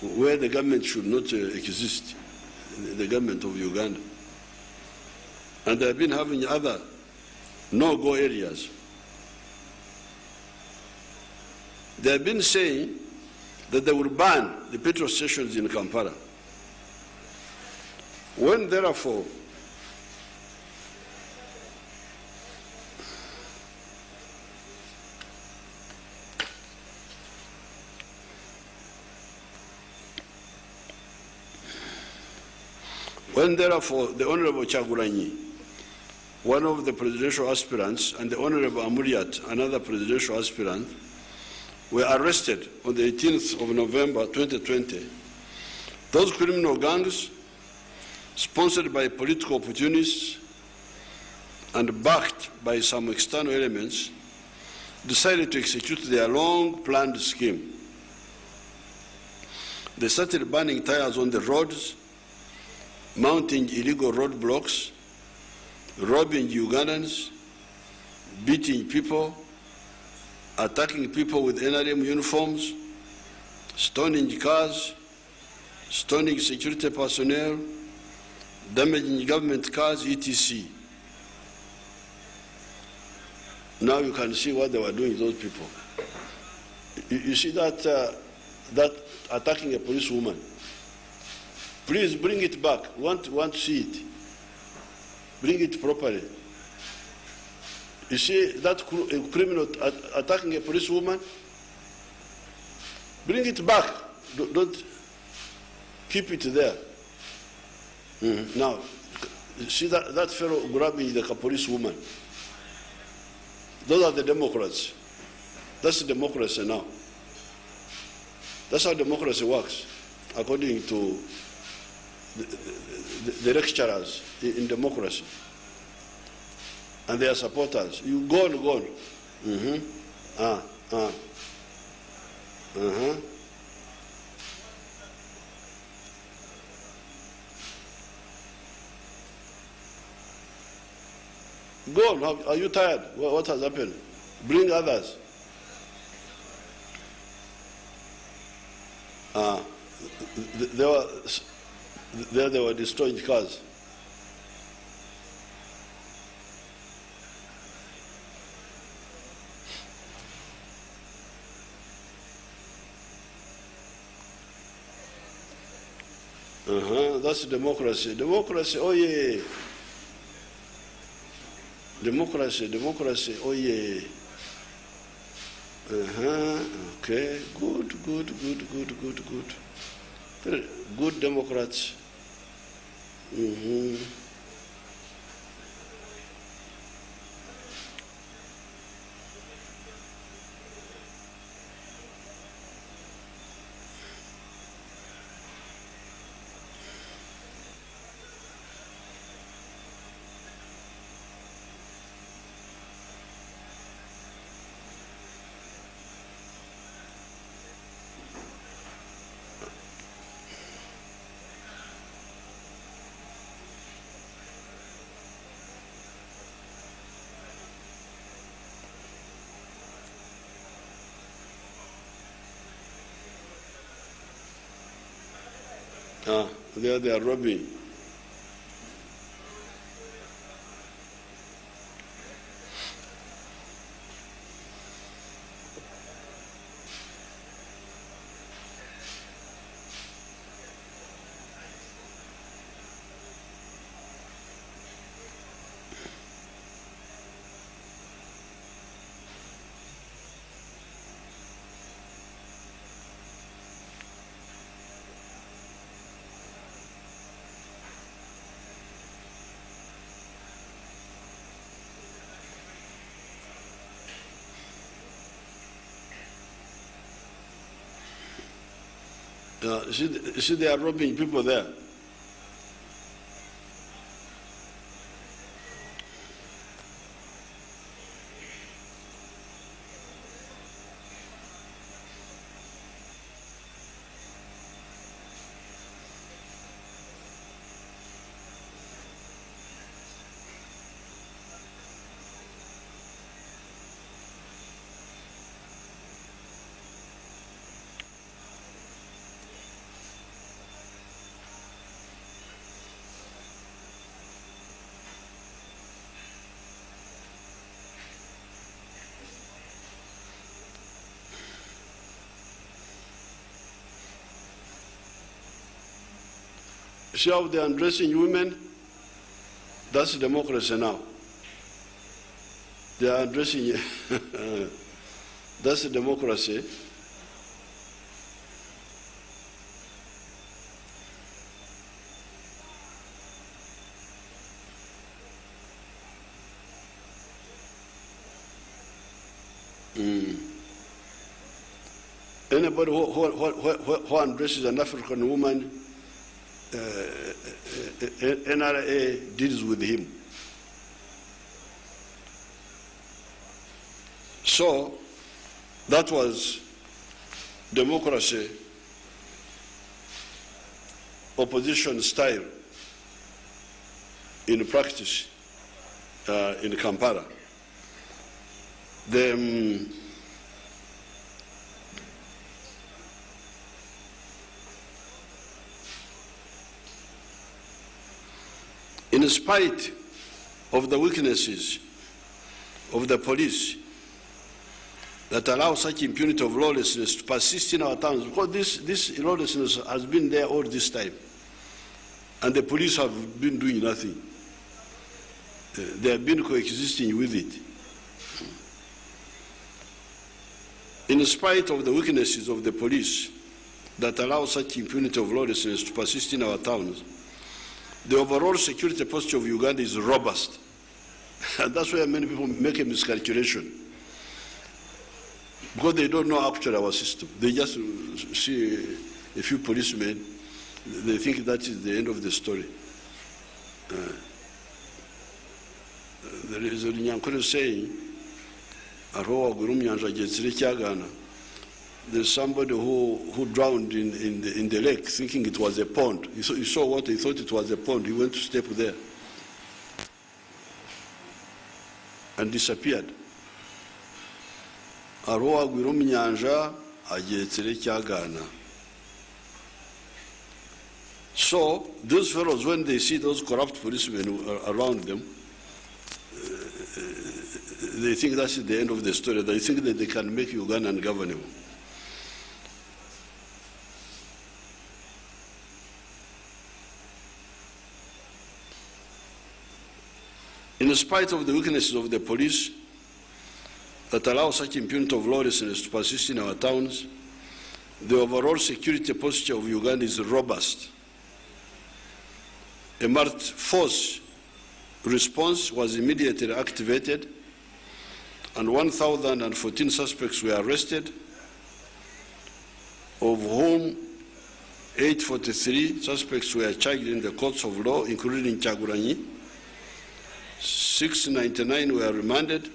[SPEAKER 3] where the government should not exist, the government of Uganda. And they have been having other no-go areas. They have been saying that they will ban the petrol stations in Kampala. When therefore the Honorable Chagulanyi, one of the presidential aspirants, and the Honorable Amuriat, another presidential aspirant, were arrested on the 18th of November 2020, those criminal gangs, sponsored by political opportunists and backed by some external elements, decided to execute their long-planned scheme. They started burning tires on the roads, mounting illegal roadblocks, robbing Ugandans, beating people, attacking people with NRM uniforms, stoning cars, stoning security personnel, damaging government cars, etc. Now you can see what they were doing, those people. You see that attacking a policewoman. Please bring it back. Want to see it. Bring it properly. You see that criminal attacking a policewoman? Bring it back. Don't keep it there. Now, see that fellow grabbing the policewoman? Those are the Democrats. That's democracy now. That's how democracy works, according to the lecturers in democracy and their supporters. You go on. Go on. Are you tired? What has happened? Bring others. They were destroying cars. That's democracy. Democracy, oh yeah. Democracy, oh yeah. Okay, good. Very good Democrats. There they are robbing. You see, they are robbing people there. See how they are undressing women? That's democracy now. They are undressing. That's democracy. Anybody who undresses an African woman, NRA deals with him. So that was democracy, opposition style in practice in Kampala. In spite of the weaknesses of the police that allow such impunity of lawlessness to persist in our towns, because this lawlessness has been there all this time, and the police have been doing nothing. They have been coexisting with it. In spite of the weaknesses of the police that allow such impunity of lawlessness to persist in our towns, the overall security posture of Uganda is robust. And that's why many people make a miscalculation. Because they don't know actually our system. They just see a few policemen, they think that is the end of the story. There is a Nyankore saying, there's somebody who drowned in the lake thinking it was a pond. He saw what he thought it was a pond. He went to step there and disappeared. So those fellows, when they see those corrupt policemen around them, they think that's the end of the story. They think that they can make Uganda ungovernable. In spite of the weaknesses of the police that allow such impunity of lawlessness to persist in our towns, the overall security posture of Uganda is robust. A marked force response was immediately activated, and 1,014 suspects were arrested, of whom 843 suspects were charged in the courts of law, including Chagulanyi. 699 were remanded,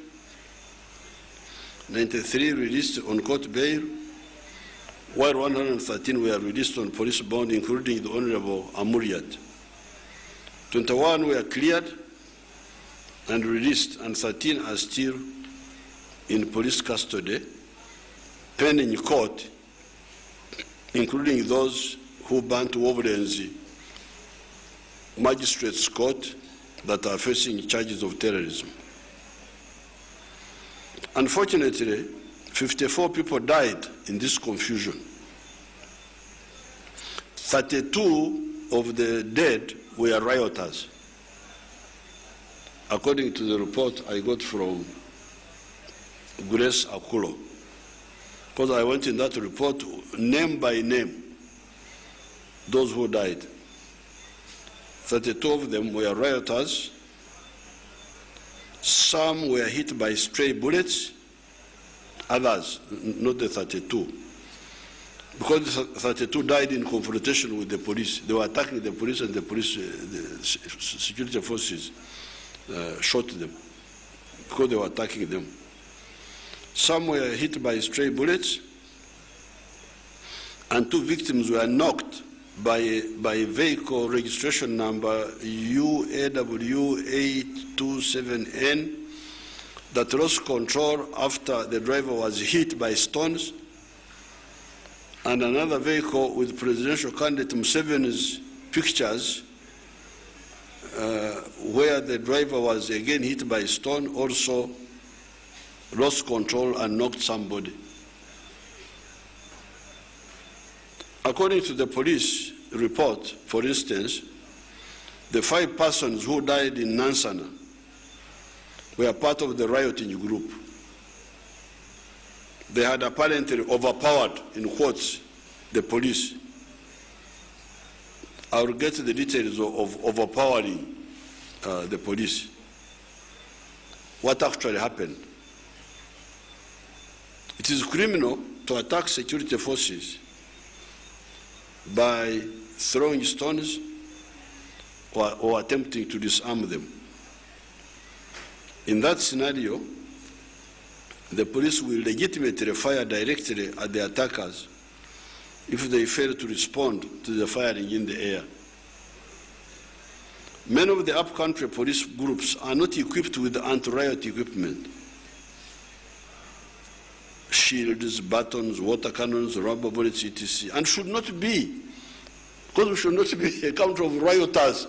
[SPEAKER 3] 93 released on court bail, while 113 were released on police bond, including the Honorable Amuriat. 21 were cleared and released, and 13 are still in police custody, pending court, including those who burnt Wobulenzi Magistrates Court that are facing charges of terrorism. Unfortunately, 54 people died in this confusion. 32 of the dead were rioters, according to the report I got from Grace Akulo. Because I went in that report, name by name, those who died. 32 of them were rioters. Some were hit by stray bullets, others, not the 32. Because the 32 died in confrontation with the police. They were attacking the police, and the police, the security forces shot them because they were attacking them. Some were hit by stray bullets, and 2 victims were knocked by vehicle registration number UAW827N that lost control after the driver was hit by stones, and another vehicle with presidential candidate Museveni's pictures where the driver was again hit by stone, also lost control and knocked somebody. According to the police report, for instance, the 5 persons who died in Nansana were part of the rioting group. They had apparently overpowered, in quotes, the police. I will get the details of overpowering the police. What actually happened? It is criminal to attack security forces by throwing stones or attempting to disarm them. In that scenario, the police will legitimately fire directly at the attackers if they fail to respond to the firing in the air. Many of the upcountry police groups are not equipped with anti-riot equipment. Shields, batons, water cannons, rubber bullets, etc. And should not be, because we should not be a country of rioters,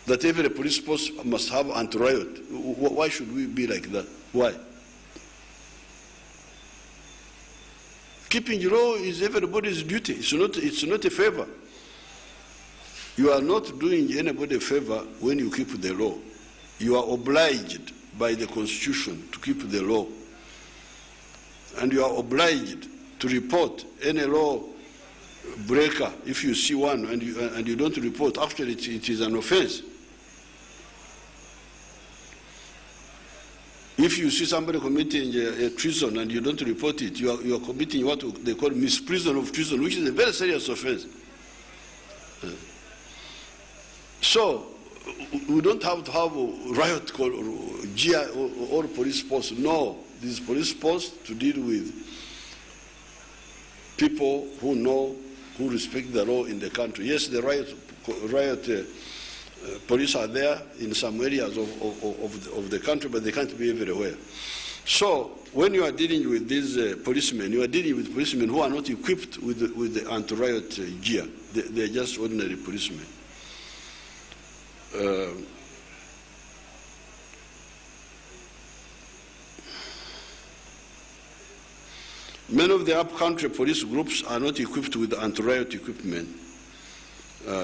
[SPEAKER 3] that every police post must have anti-riot. Why should we be like that? Why? Keeping law is everybody's duty. It's not a favor. You are not doing anybody a favor when you keep the law. You are obliged by the Constitution to keep the law. And you are obliged to report any law breaker if you see one and you don't report. Actually, it is an offense. If you see somebody committing a treason and you don't report it, you are committing what they call misprision of treason, which is a very serious offense. So we don't have to have a riot call or GI or police post. No, this is police post to deal with people who know, who respect the law in the country. Yes, the riot police are there in some areas of the country, but they can't be everywhere. So when you are dealing with these policemen, you are dealing with policemen who are not equipped with the anti-riot gear. They are just ordinary policemen. Many of the upcountry police groups are not equipped with anti-riot equipment.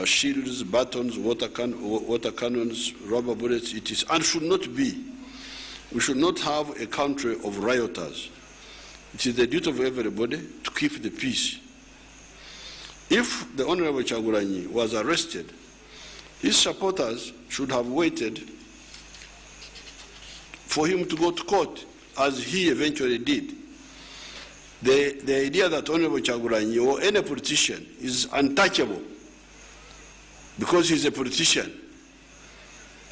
[SPEAKER 3] Shields, batons, water cannons, rubber bullets, it is, and should not be. We should not have a country of rioters. It is the duty of everybody to keep the peace. If the Honorable Kyagulanyi was arrested, his supporters should have waited for him to go to court, as he eventually did. The idea that Honorable Kyagulanyi or any politician is untouchable because he's a politician,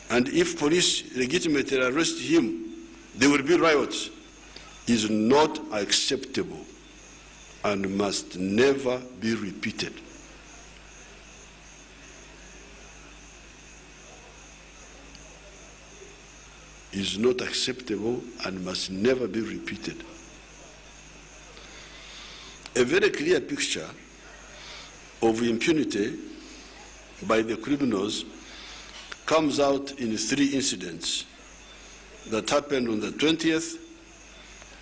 [SPEAKER 3] and if police legitimately arrest him, there will be riots, is not acceptable and must never be repeated. Is not acceptable and must never be repeated. A very clear picture of impunity by the criminals comes out in 3 incidents that happened on the 20th,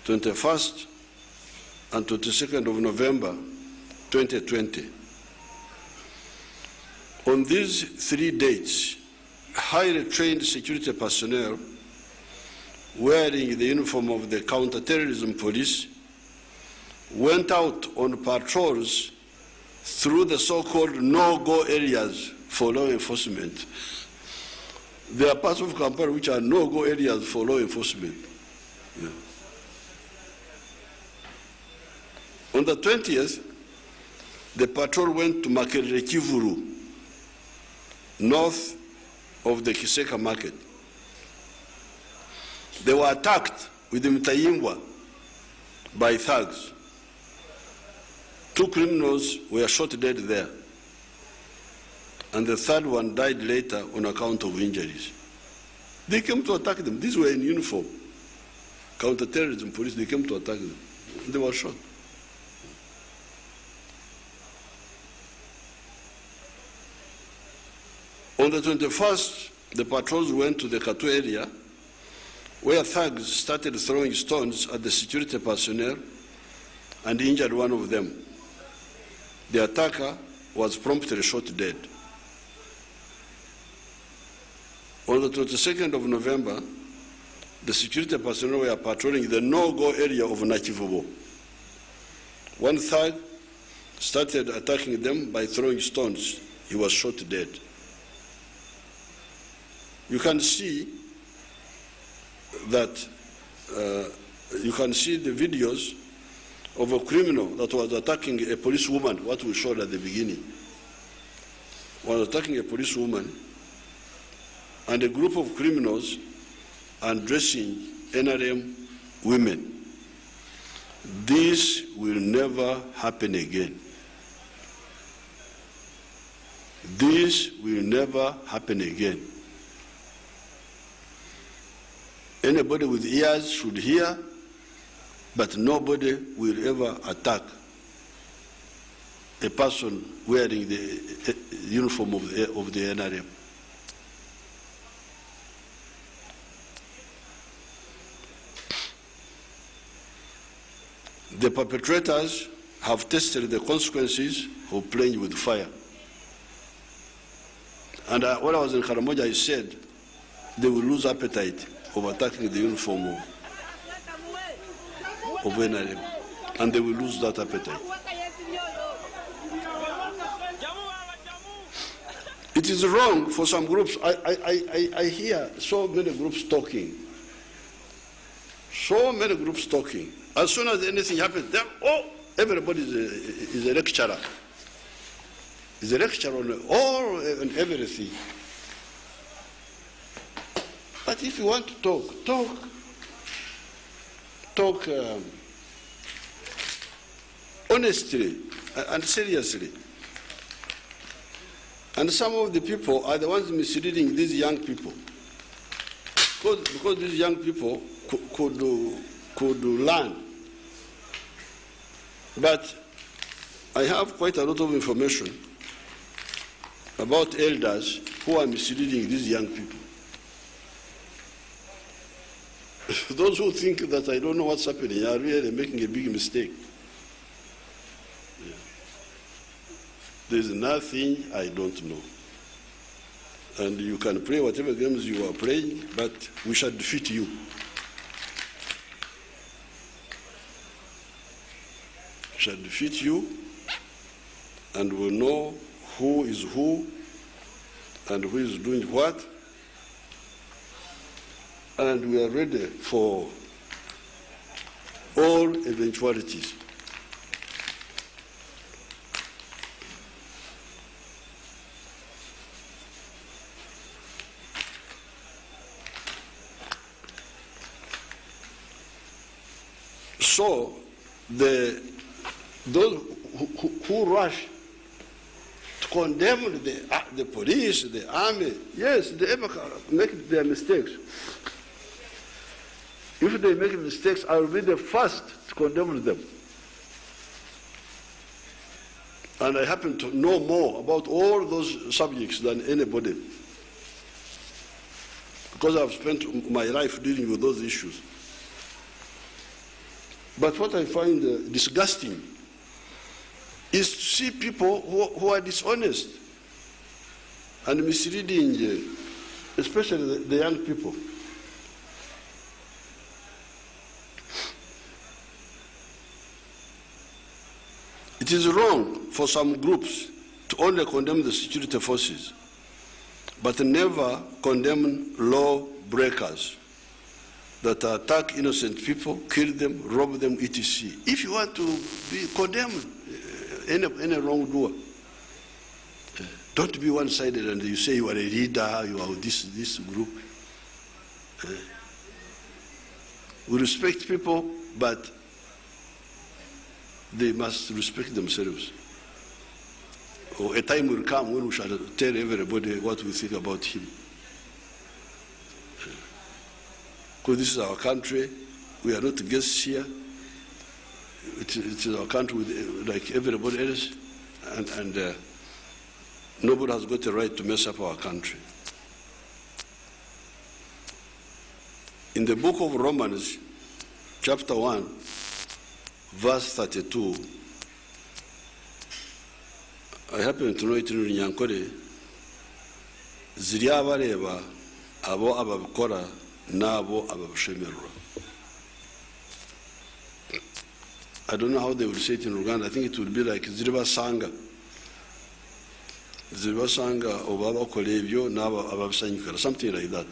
[SPEAKER 3] 21st, and 22nd of November 2020. On these 3 dates, highly trained security personnel wearing the uniform of the counter-terrorism police went out on patrols through the so-called no-go areas for law enforcement. There are parts of Kampala which are no-go areas for law enforcement. Yeah. On the 20th, the patrol went to Makerere Kivuru, north of the Kiseka market. They were attacked with the Mutayimbwa by thugs. 2 criminals were shot dead there, and the 3rd one died later on account of injuries. They came to attack them. These were in uniform. Counter-terrorism police, they came to attack them. They were shot. On the 21st, the patrols went to the Katu area, where thugs started throwing stones at the security personnel and injured one of them. The attacker was promptly shot dead. On the 22nd of November, the security personnel were patrolling the no-go area of Nakivubo. One thug started attacking them by throwing stones. He was shot dead. You can see that, you can see the videos of a criminal that was attacking a policewoman, what we showed at the beginning. Was attacking a policewoman, and a group of criminals undressing NRM women. This will never happen again. This will never happen again. Anybody with ears should hear, but nobody will ever attack a person wearing the uniform of the NRM. The perpetrators have tested the consequences of playing with fire. And when I was in Karamoja, I said they will lose appetite of attacking the uniform of NRM, and they will lose that appetite. It is wrong for some groups. I hear so many groups talking. So many groups talking. As soon as anything happens, everybody is a lecturer. Is a lecturer on all and everything. But if you want to talk honestly and seriously. And some of the people are the ones misleading these young people. Because these young people could learn. But I have quite a lot of information about elders who are misleading these young people. Those who think that I don't know what's happening are really making a big mistake. Yeah. There's nothing I don't know. And you can play whatever games you are playing, but we shall defeat you. We shall defeat you, and we'll know who is who and who is doing what. And we are ready for all eventualities. So, those who rush to condemn the police, the army, yes, they ever make their mistakes. If they make mistakes, I will be the first to condemn them. And I happen to know more about all those subjects than anybody, because I've spent my life dealing with those issues. But what I find disgusting is to see people who are dishonest and misleading, especially the young people. It is wrong for some groups to only condemn the security forces, but never condemn law breakers that attack innocent people, kill them, rob them, etc. If you want to condemn any wrongdoer, don't be one-sided and you say you are a leader, you are this group. We respect people, but they must respect themselves. Or a time will come when we shall tell everybody what we think about him. Because this is our country, we are not guests here. It is our country like everybody else, and nobody has got the right to mess up our country. In the book of Romans, chapter 1, verse 32, I happen to know it in Nyankore, ziri abareba abo ababikora nabo ababishemerwa. I don't know how they will say it in Uganda. I think it would be like ziriba sanga oba bakora ebyo nabo ababisanyukira, something like that.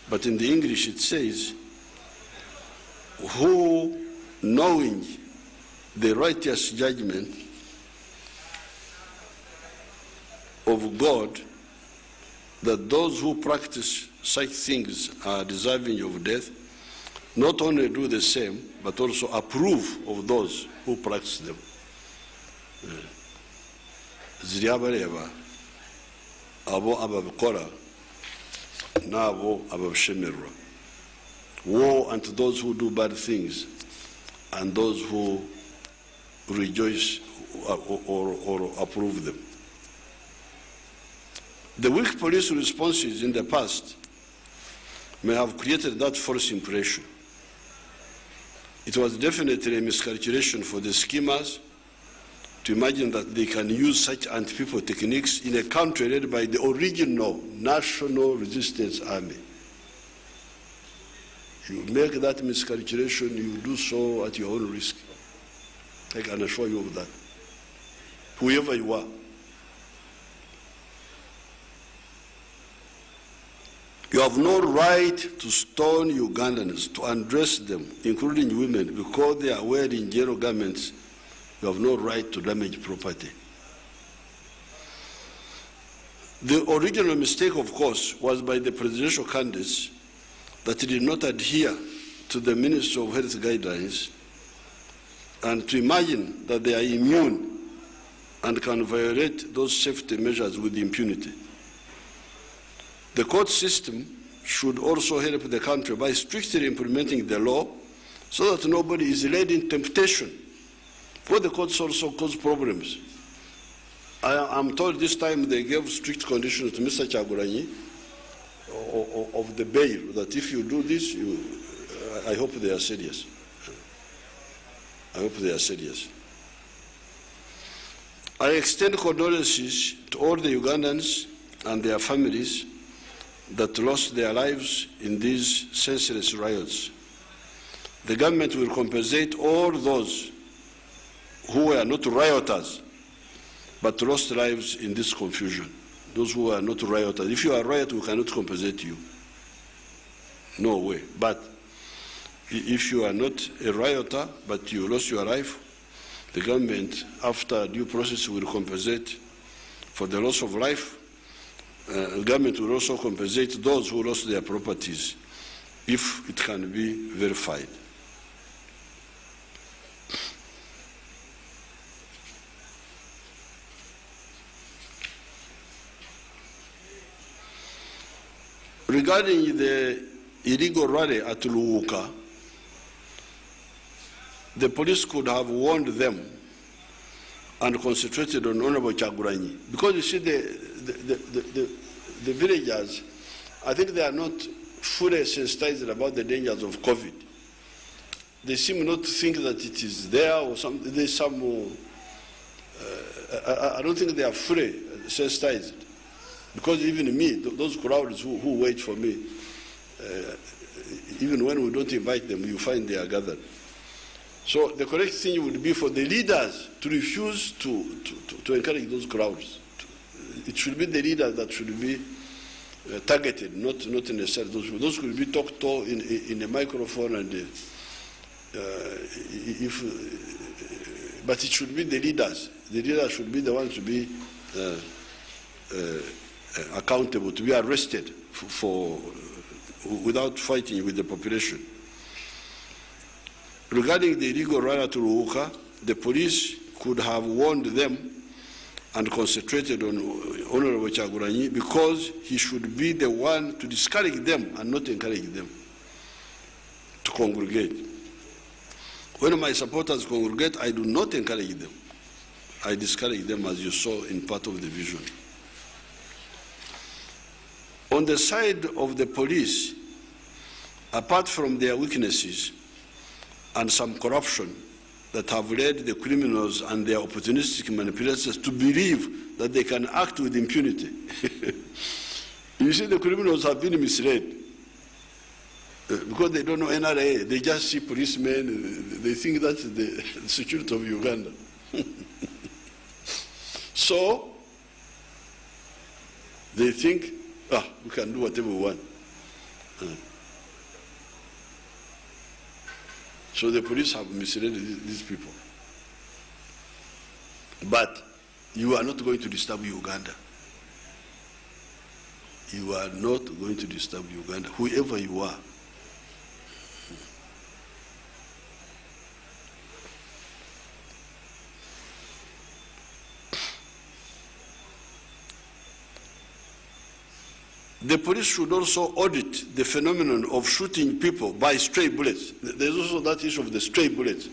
[SPEAKER 3] But in the English it says, who, knowing the righteous judgment of God, that those who practice such things are deserving of death, not only do the same, but also approve of those who practice them. Ziriabareba abo ababikora nabo ababishemerwa. Woe unto those who do bad things and those who rejoice or approve them. The weak police responses in the past may have created that false impression. It was definitely a miscalculation for the schemers to imagine that they can use such anti-people techniques in a country led by the original National Resistance Army. You make that miscalculation, you do so at your own risk. I can assure you of that. Whoever you are. You have no right to stone Ugandans, to undress them, including women, because they are wearing yellow garments. You have no right to damage property. The original mistake, of course, was by the presidential candidates that did not adhere to the Ministry of Health guidelines and to imagine that they are immune and can violate those safety measures with impunity. The court system should also help the country by strictly implementing the law so that nobody is led in temptation. For the courts also cause problems. I'm told this time they gave strict conditions to Mr. Chagulanyi of the bail, that if you do this, I hope they are serious. I hope they are serious. I extend condolences to all the Ugandans and their families that lost their lives in these senseless riots. The government will compensate all those who were not rioters but lost lives in this confusion. Those who are not rioters. If you are a riot, we cannot compensate you. No way. But if you are not a rioter but you lost your life, the government, after due process, will compensate for the loss of life. The government will also compensate those who lost their properties if it can be verified. Regarding the illegal rally at Luuka, the police could have warned them and concentrated on Honorable Chaguranyi. Because you see, the villagers, I think they are not fully sensitized about the dangers of COVID. They seem not to think that it is there or something. There's some, I don't think they are fully sensitized. Because even me, those crowds who wait for me, even when we don't invite them, you find they are gathered. So the correct thing would be for the leaders to refuse to encourage those crowds. It should be the leaders that should be targeted, not necessarily those people. Those could be talked to in a microphone, and but it should be the leaders. The leaders should be the ones to be accountable, to be arrested without fighting with the population. Regarding the illegal rioter to Ruhuka, the police could have warned them and concentrated on Honorable Chaguranyi, because he should be the one to discourage them and not encourage them to congregate. When my supporters congregate, I do not encourage them. I discourage them, as you saw in part of the vision. On the side of the police, apart from their weaknesses and some corruption that have led the criminals and their opportunistic manipulators to believe that they can act with impunity. You see, the criminals have been misled because they don't know NRA. They just see policemen. They think that's the security of Uganda. So they think, we can do whatever we want. So the police have misled these people. But you are not going to disturb Uganda. You are not going to disturb Uganda, whoever you are. The police should also audit the phenomenon of shooting people by stray bullets. There's also that issue of the stray bullets.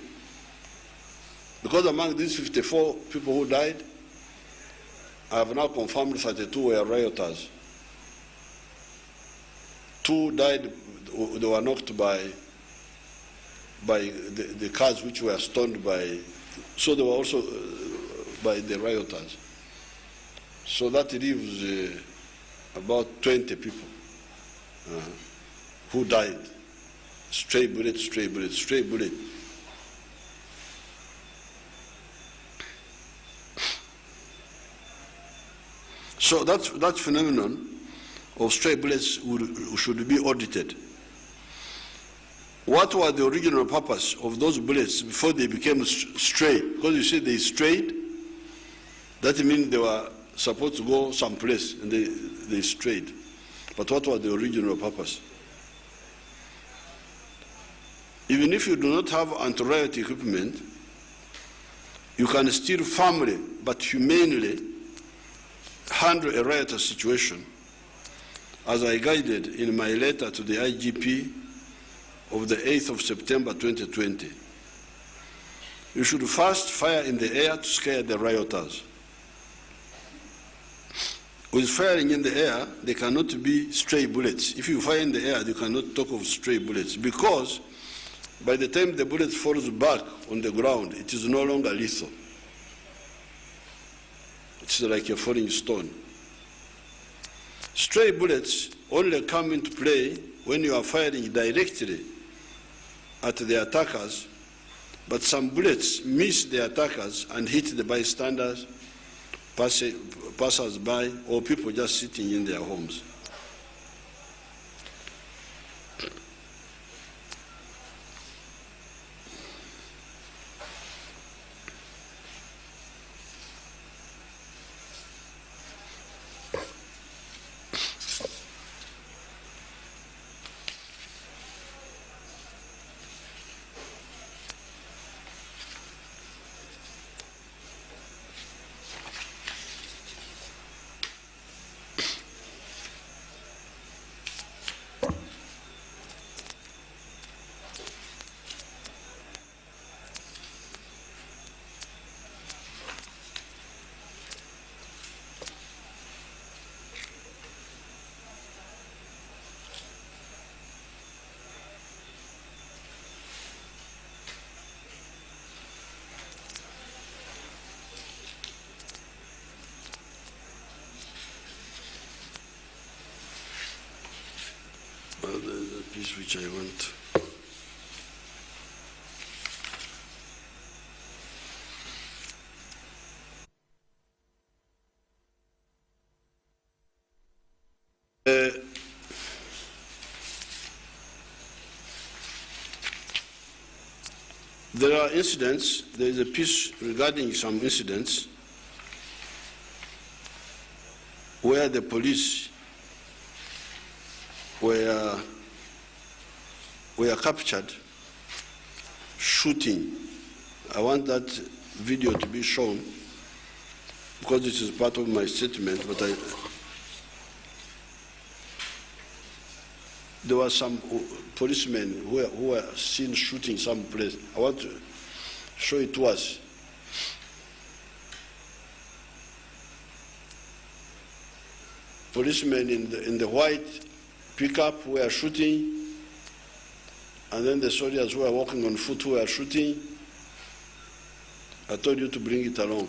[SPEAKER 3] Because among these 54 people who died, I have now confirmed 32 were rioters. 2 died, they were knocked by the cars which were stoned by, so they were also by the rioters. So that leaves about 20 people who died. Stray bullet, stray bullet, stray bullet. So that phenomenon of stray bullets should be audited. What was the original purpose of those bullets before they became stray? Because you see they strayed, that means they were supposed to go someplace and they strayed. But what was the original purpose? Even if you do not have anti-riot equipment, you can still firmly but humanely handle a riotous situation, as I guided in my letter to the IGP of the 8th of September 2020. You should first fire in the air to scare the rioters. With firing in the air, there cannot be stray bullets. If you fire in the air, you cannot talk of stray bullets, because by the time the bullet falls back on the ground, it is no longer lethal. It's like a falling stone. Stray bullets only come into play when you are firing directly at the attackers, but some bullets miss the attackers and hit the bystanders, passers-by, or people just sitting in their homes. the piece which I want. There are incidents, there is a piece regarding some incidents where the police were captured shooting. I want that video to be shown because this is part of my statement, but there were some policemen who were seen shooting some place. I want to show it to us. Policemen in the white pickup were shooting, and then the soldiers who were walking on foot were shooting. I told you to bring it along.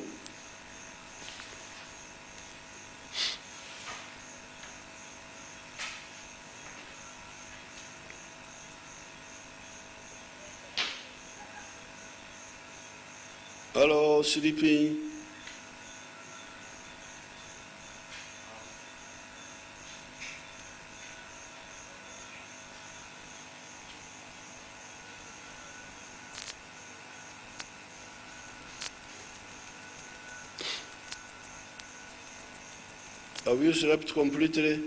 [SPEAKER 3] Hello, sleeping. Have you slept completely?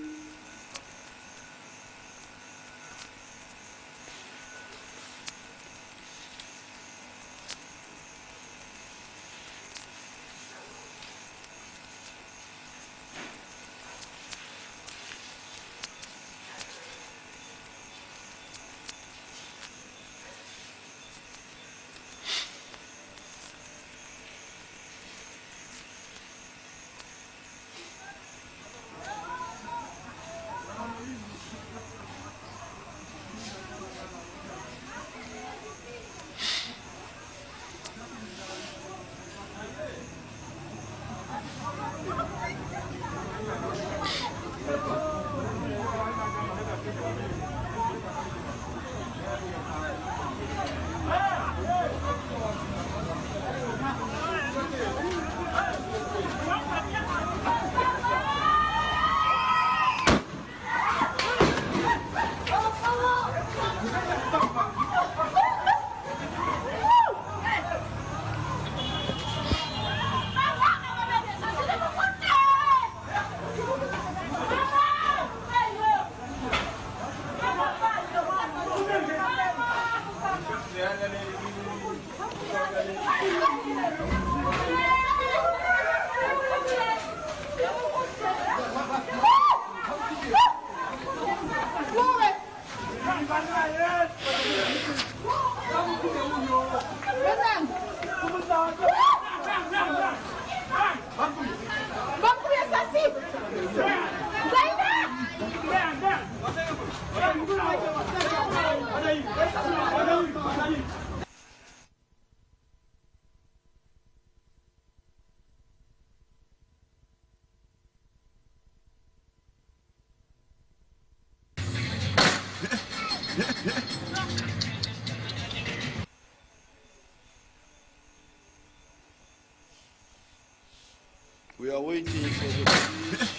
[SPEAKER 3] We are waiting for the police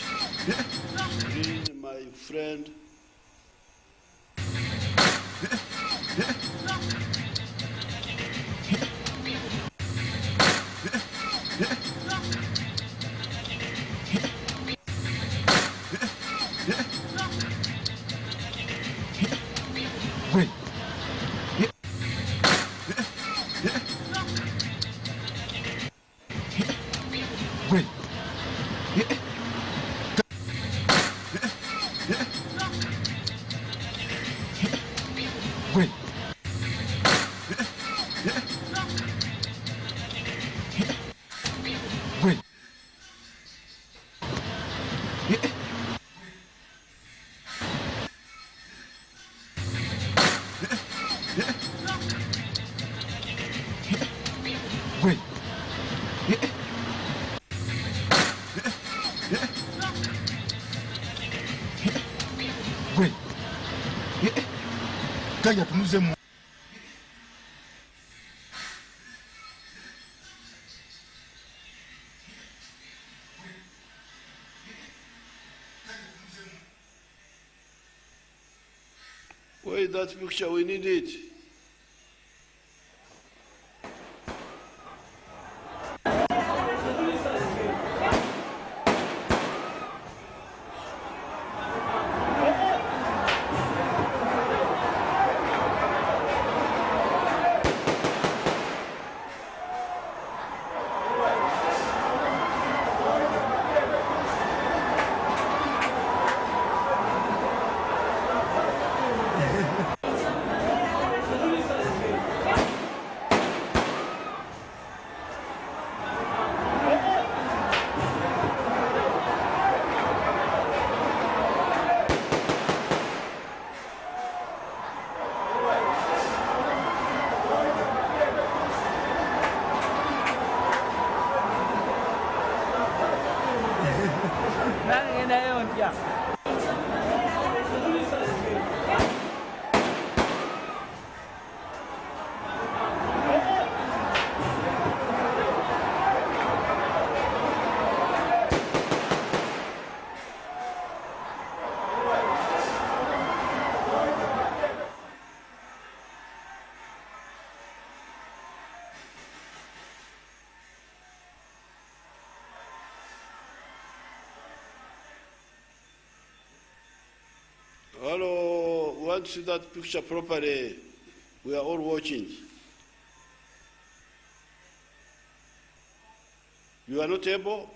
[SPEAKER 3] to bring my friend.
[SPEAKER 4] Tajja tunuzemu.
[SPEAKER 3] Where is that picture? We need it. Hello, want to see that picture properly? We are all watching. You are not able?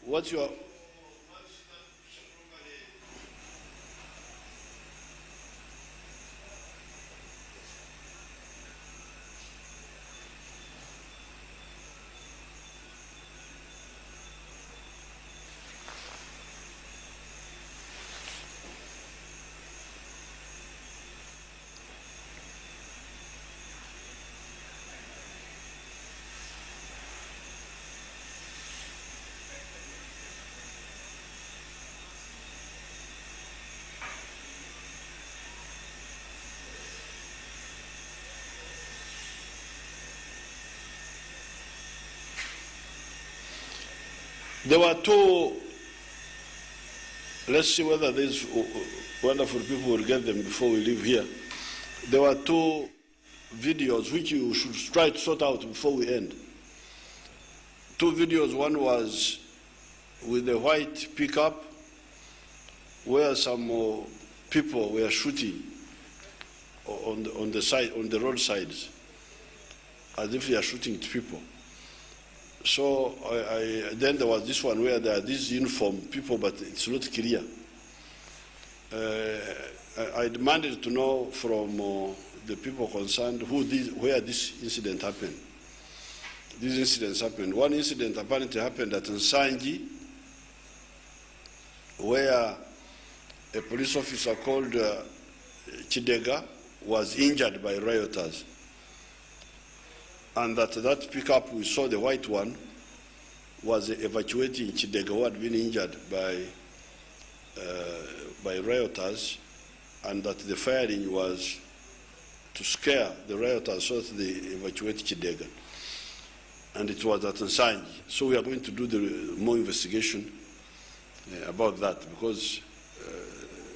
[SPEAKER 3] What's your... There were two, let's see whether these wonderful people will get them before we leave here. There were two videos which you should try to sort out before we end. Two videos, one was with a white pickup where some people were shooting on the side, on the roadsides, as if they are shooting at people. So then there was this one where there are these uniform people, but it's not clear. I demanded to know from the people concerned where this incident happened. These incidents happened. One incident apparently happened at Nsangi, where a police officer called Chidega was injured by rioters. And that pickup, we saw the white one, was evacuating Chidega, who had been injured by rioters, and that the firing was to scare the rioters so that they evacuate Chidega. And it was at Nsangi. So we are going to do more investigation about that, because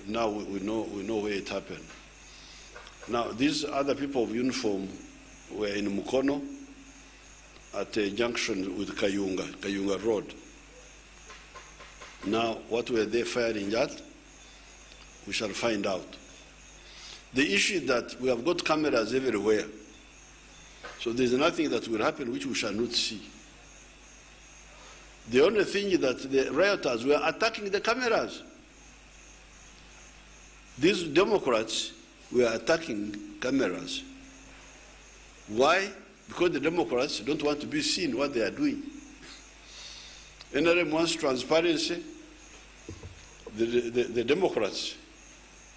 [SPEAKER 3] now we know where it happened. Now, these other people of uniform were in Mukono at a junction with Kayunga Road. Now, what were they firing at? We shall find out. The issue is that we have got cameras everywhere. So there's nothing that will happen which we shall not see. The only thing is that the rioters were attacking the cameras. These Democrats were attacking cameras. Why? Because the Democrats don't want to be seen what they are doing. NRM wants transparency. The Democrats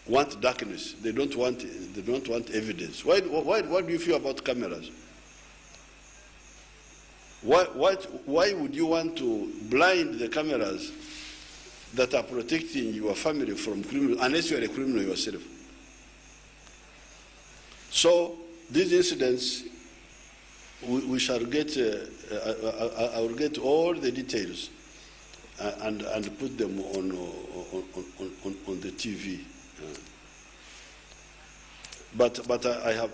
[SPEAKER 3] want darkness. They don't want evidence. Why do you feel about cameras? Why would you want to blind the cameras that are protecting your family from criminals, unless you are a criminal yourself? So these incidents, we shall get, I will get all the details and put them on the TV. But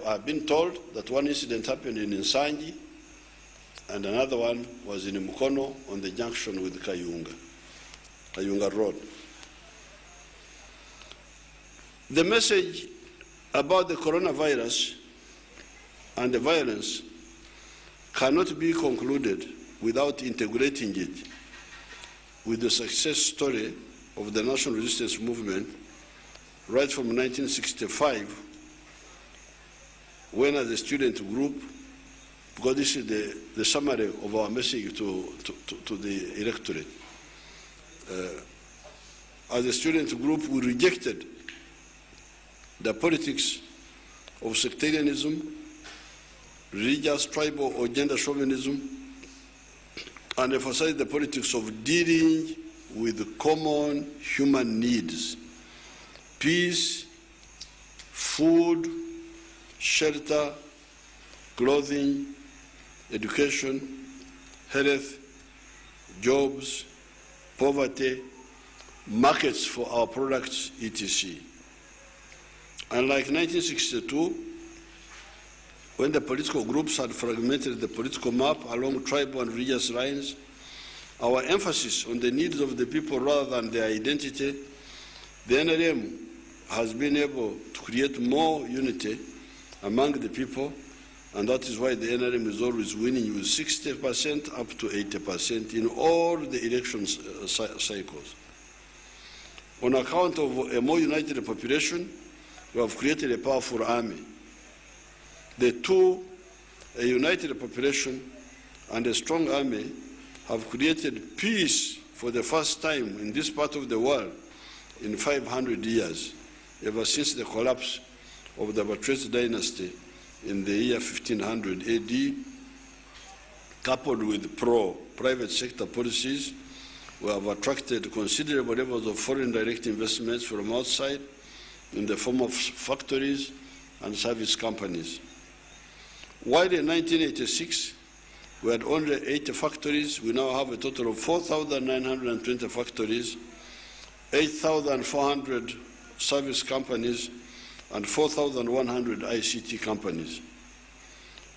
[SPEAKER 3] I've been told that one incident happened in Nsangi, and another one was in Mukono on the junction with Kayunga Road. The message about the coronavirus and the violence cannot be concluded without integrating it with the success story of the national resistance movement right from 1965, when as a student group, because this is the summary of our message to the electorate. As a student group, we rejected the politics of sectarianism, religious, tribal, or gender chauvinism, and emphasized the politics of dealing with common human needs: peace, food, shelter, clothing, education, health, jobs, poverty, markets for our products, etc. Unlike 1962, when the political groups had fragmented the political map along tribal and religious lines, our emphasis on the needs of the people rather than their identity, the NRM has been able to create more unity among the people, and that is why the NRM is always winning with 60% up to 80% in all the election cycles. On account of a more united population, we have created a powerful army. The two, a united population and a strong army, have created peace for the first time in this part of the world in 500 years, ever since the collapse of the Batres dynasty in the year 1500 AD, coupled with pro-private sector policies. We have attracted considerable levels of foreign direct investments from outside in the form of factories and service companies. While in 1986, we had only 80 factories, we now have a total of 4,920 factories, 8,400 service companies, and 4,100 ICT companies.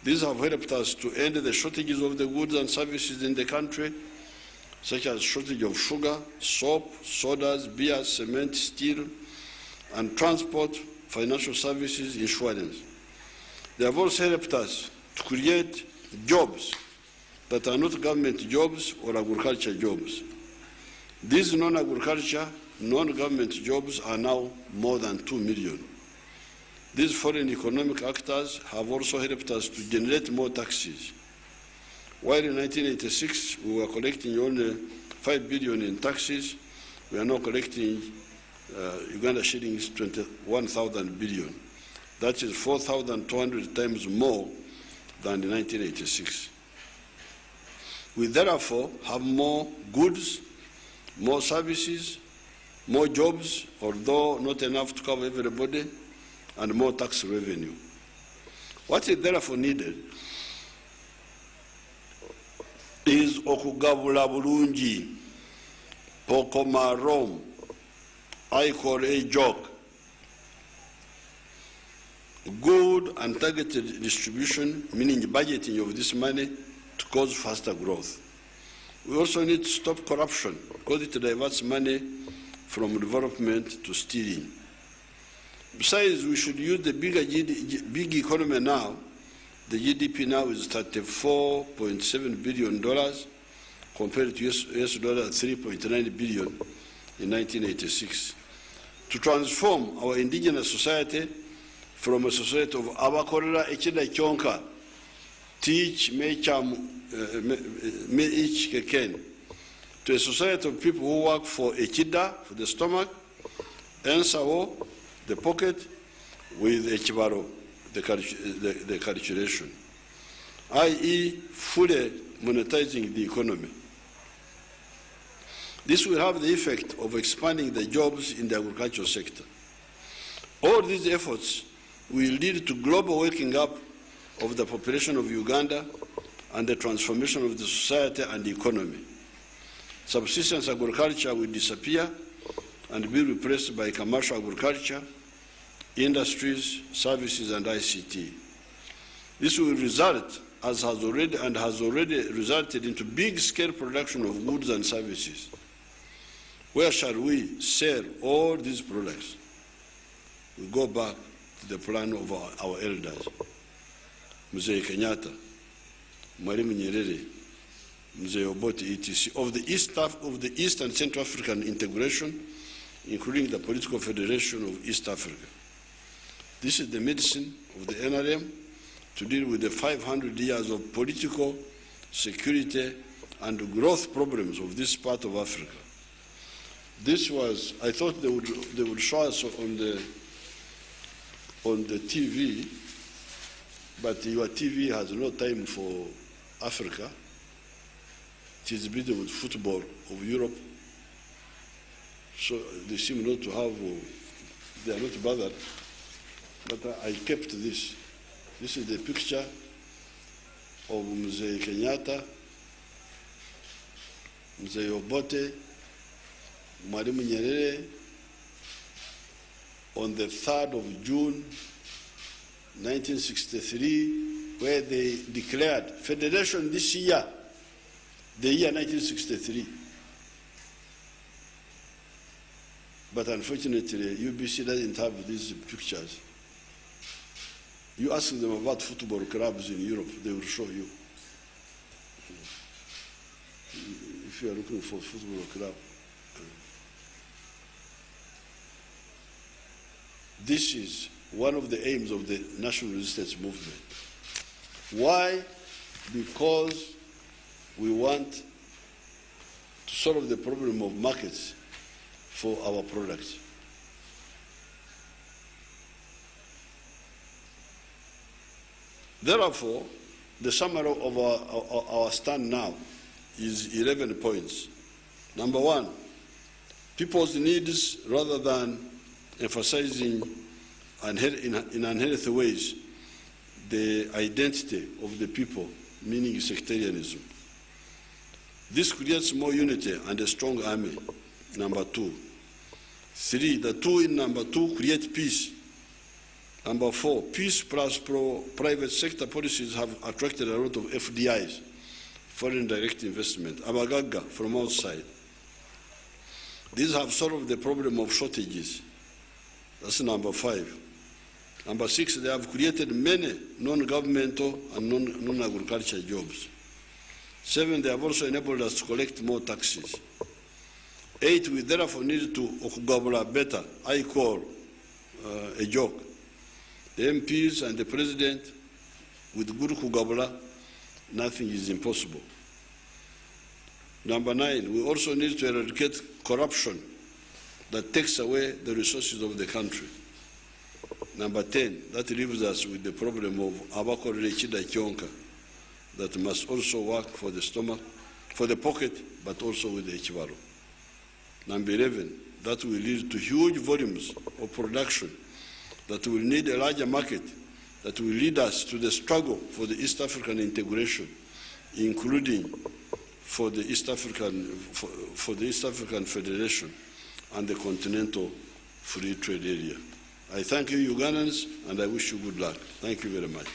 [SPEAKER 3] These have helped us to end the shortages of the goods and services in the country, such as shortage of sugar, soap, sodas, beer, cement, steel, and transport, financial services, insurance. They have also helped us to create jobs that are not government jobs or agriculture jobs. These non-agriculture, non-government jobs are now more than 2 million. These foreign economic actors have also helped us to generate more taxes. While in 1986 we were collecting only 5 billion in taxes, we are now collecting Uganda shillings 21,000 billion. That is 4,200 times more than in 1986. We therefore have more goods, more services, more jobs, although not enough to cover everybody, and more tax revenue. What is therefore needed is okugabula bulungi, pokoma Rome, I call a joke. Good and targeted distribution, meaning budgeting of this money to cause faster growth. We also need to stop corruption because it diverts money from development to stealing. Besides, we should use the big economy now. The GDP now is $34.7 billion compared to US dollar $3.9 billion in 1986. To transform our indigenous society from a society of abakorera ekida kyonka, teach, me each keken, to a society of people who work for ekida, for the stomach, ensawo, the pocket, with ekibaro, the calculation, i.e. fully monetizing the economy. This will have the effect of expanding the jobs in the agricultural sector. All these efforts will lead to global waking up of the population of Uganda and the transformation of the society and the economy. Subsistence agriculture will disappear and be replaced by commercial agriculture, industries, services, and ICT. This will result, as has already resulted, into big-scale production of goods and services. Where shall we sell all these products? We go back to the plan of our elders. Museveni Kenyatta, Mwalimu Nyerere, Mzee Obote, etc., of the East and Central African integration, including the political federation of East Africa. This is the medicine of the NRM to deal with the 500 years of political, security, and growth problems of this part of Africa. This was, I thought they would show us on the TV, but your TV has no time for Africa. It is busy with football of Europe, so they seem not to have, they are not bothered. But I kept this. This is the picture of Mzee Kenyatta, Mzee Obote, Mwalimu Nyerere, on the 3rd of June, 1963, where they declared federation this year, the year 1963. But unfortunately, UBC doesn't have these pictures. You ask them about football clubs in Europe, they will show you. If you are looking for football club. This is one of the aims of the national resistance movement. Why? Because we want to solve the problem of markets for our products. Therefore, the summary of our stand now is 11 points. Number one, people's needs rather than emphasizing in unhealthy ways the identity of the people, meaning sectarianism. This creates more unity and a strong army, number two. Three, the two in number two create peace. Number four, peace plus private sector policies have attracted a lot of FDIs, foreign direct investment, amagaga from outside. These have solved the problem of shortages. That's number five. Number six, they have created many non-governmental and non-agricultural jobs. Seven, they have also enabled us to collect more taxes. Eight, we therefore need to okugabula better. I call a joke. The MPs and the President, with good kugabula, nothing is impossible. Number nine, we also need to eradicate corruption that takes away the resources of the country. Number 10, that leaves us with the problem of abakorere chida kyonka, that must also work for the stomach, for the pocket, but also with the ekibalo. Number 11, that will lead to huge volumes of production that will need a larger market, that will lead us to the struggle for the East African integration, including for the East African Federation and the Continental Free Trade Area. I thank you, Ugandans, and I wish you good luck. Thank you very much.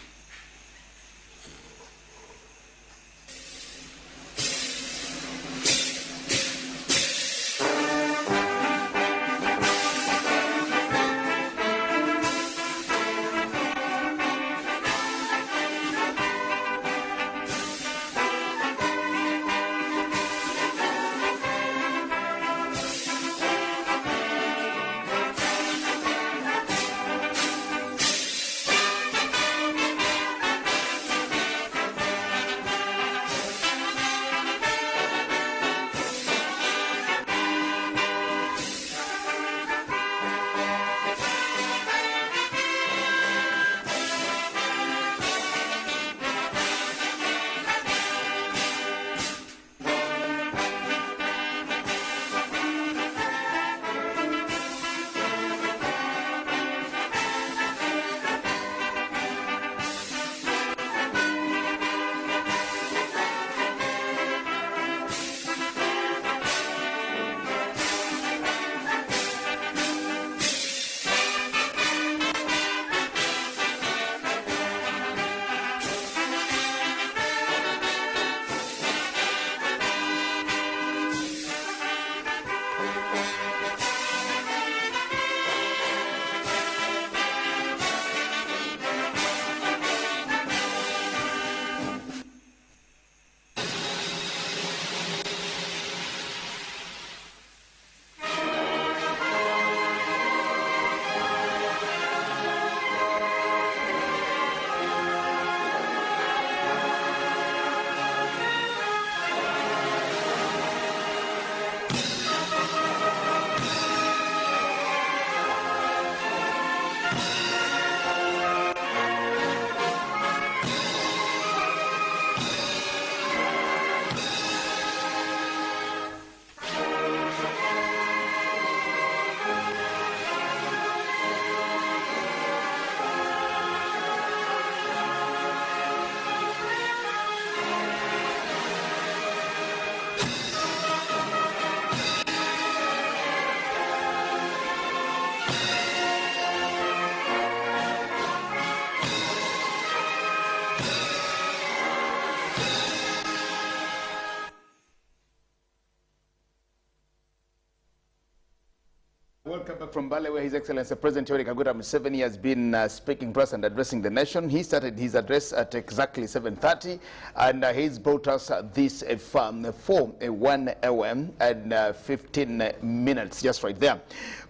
[SPEAKER 2] Welcome back from Bale, where His Excellency President Yoweri Kaguta Museveni has been speaking to us and addressing the nation. He started his address at exactly 7:30, and he's brought us this for 1 hour and 15 minutes, just right there.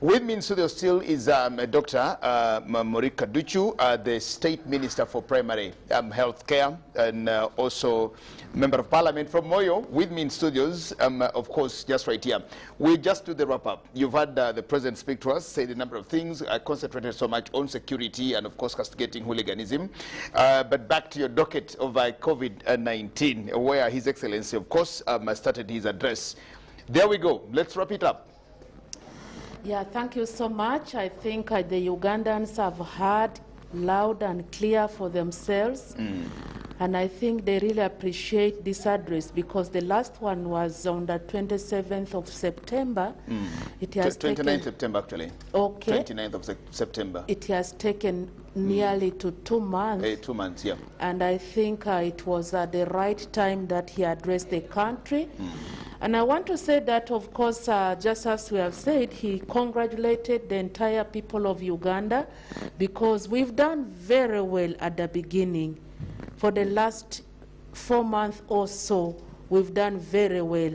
[SPEAKER 2] With me in studio still is Dr. Yoweri Kaguta, the State Minister for Primary Health Care, and also Member of Parliament from Moyo. With me in studios, of course, just right here. We just do the wrap-up. You've had the President speak to us, say a number of things, concentrated so much on security and, of course, castigating hooliganism. But back to your docket of COVID-19, where His Excellency, of course, started his address. There we go. Let's wrap it up.
[SPEAKER 1] Yeah, thank you so much. I think the Ugandans have heard loud and clear for themselves. And I think they really appreciate this address, because the last one was on the 27th of September. It has
[SPEAKER 2] 29th September, actually.
[SPEAKER 1] Okay.
[SPEAKER 2] 29th of September.
[SPEAKER 1] It has taken nearly to 2 months.
[SPEAKER 2] 2 months, yeah.
[SPEAKER 1] And I think it was at the right time that he addressed the country. And I want to say that, of course, just as we have said, he congratulated the entire people of Uganda, because we've done very well at the beginning. For the last 4 months or so, we've done very well.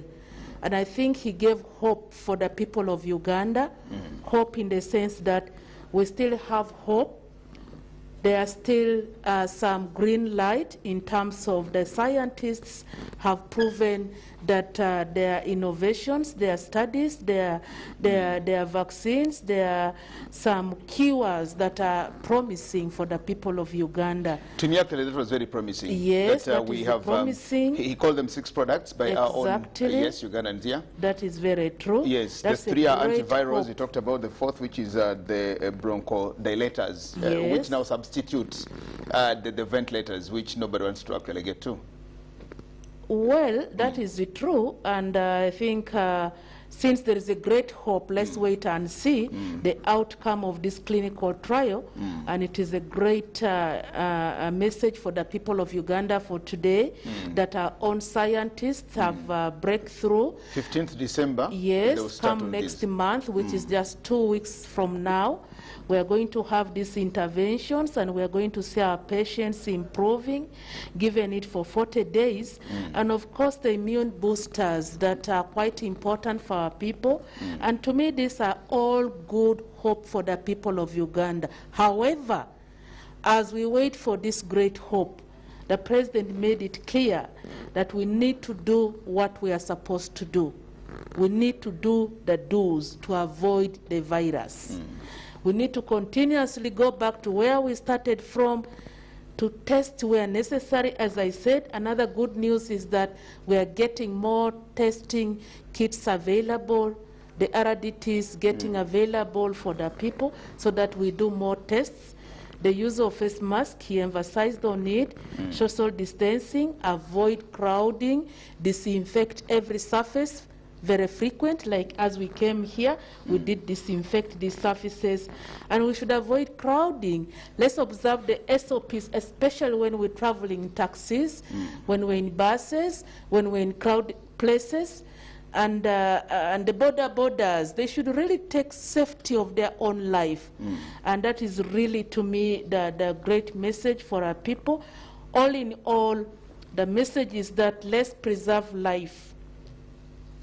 [SPEAKER 1] And I think he gave hope for the people of Uganda, hope in the sense that we still have hope. There are still some green light in terms of the scientists have proven that their innovations, their studies, their vaccines, there are some cures that are promising for the people of Uganda.
[SPEAKER 2] To me, actually, that was very promising.
[SPEAKER 1] Yes, that
[SPEAKER 2] we
[SPEAKER 1] is
[SPEAKER 2] have
[SPEAKER 1] promising.
[SPEAKER 2] He called them 6 products by our own. Yes, Ugandans, yeah.
[SPEAKER 1] That is very true.
[SPEAKER 2] Yes,
[SPEAKER 1] that's
[SPEAKER 2] the 3 are antivirals.
[SPEAKER 1] Hope.
[SPEAKER 2] We talked about the 4th, which is the bronchodilators, which now substitutes the ventilators, which nobody wants to actually get to.
[SPEAKER 1] Well, that is true, and I think since there is a great hope, let's wait and see the outcome of this clinical trial, and it is a great message for the people of Uganda for today, that our own scientists have breakthrough.
[SPEAKER 2] 15th December.
[SPEAKER 1] Yes, come next month, which is just 2 weeks from now. We are going to have these interventions, and we are going to see our patients improving, given it for 40 days. And of course, the immune boosters that are quite important for our people. And to me, these are all good hope for the people of Uganda. However, as we wait for this great hope, the President made it clear that we need to do what we are supposed to do. We need to do the do's to avoid the virus. We need to continuously go back to where we started from, to test where necessary. As I said, another good news is that we are getting more testing kits available. The RDTs getting available for the people so that we do more tests. The use of face mask, he emphasized on it. Social distancing, avoid crowding, disinfect every surface very frequent, like as we came here, we did disinfect these surfaces, and we should avoid crowding. Let's observe the SOPs, especially when we're traveling in taxis, when we're in buses, when we're in crowded places, and the borders. They should really take safety of their own life, and that is really, to me, the great message for our people. All in all, the message is that let's preserve life.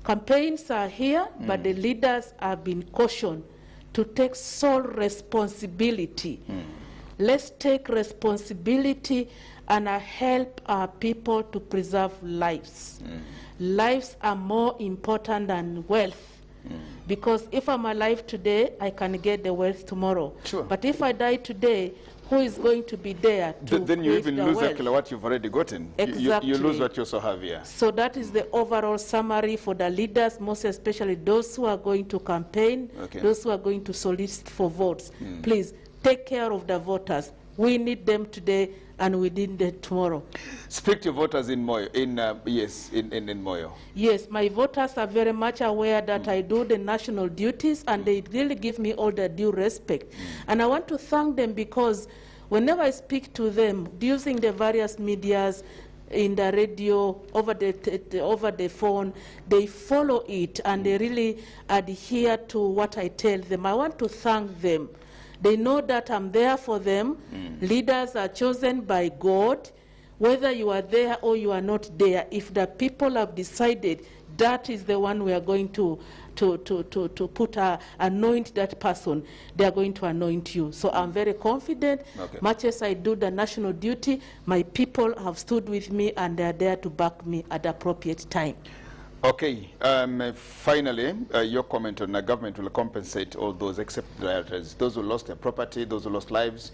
[SPEAKER 1] Campaigns are here, but the leaders have been cautioned to take sole responsibility. Let's take responsibility and help our people to preserve lives. Lives are more important than wealth. Because if I'm alive today, I can get the wealth tomorrow.
[SPEAKER 2] Sure.
[SPEAKER 1] But if I die today, who is going to be there to
[SPEAKER 2] then you even lose
[SPEAKER 1] wealth?
[SPEAKER 2] actually what you've already gotten.
[SPEAKER 1] Exactly.
[SPEAKER 2] You lose what you also have here.
[SPEAKER 1] So that is the overall summary for the leaders, most especially those who are going to campaign, those who are going to solicit for votes. Please take care of the voters. We need them today, and we need them tomorrow.
[SPEAKER 2] Speak to voters in Moyo. In Moyo.
[SPEAKER 1] Yes, my voters are very much aware that I do the national duties, and they really give me all the due respect. And I want to thank them, because whenever I speak to them using the various medias, in the radio, over the phone, they follow it and they really adhere to what I tell them. I want to thank them. They know that I'm there for them. Leaders are chosen by God. Whether you are there or you are not there, if the people have decided that is the one we are going to anoint that person, they are going to anoint you. So I'm very confident.
[SPEAKER 2] Okay.
[SPEAKER 1] Much as I do the national duty, my people have stood with me and they are there to back me at the appropriate time.
[SPEAKER 2] Okay. Finally, your comment on the government will compensate all those except rioters, those who lost their property, those who lost lives.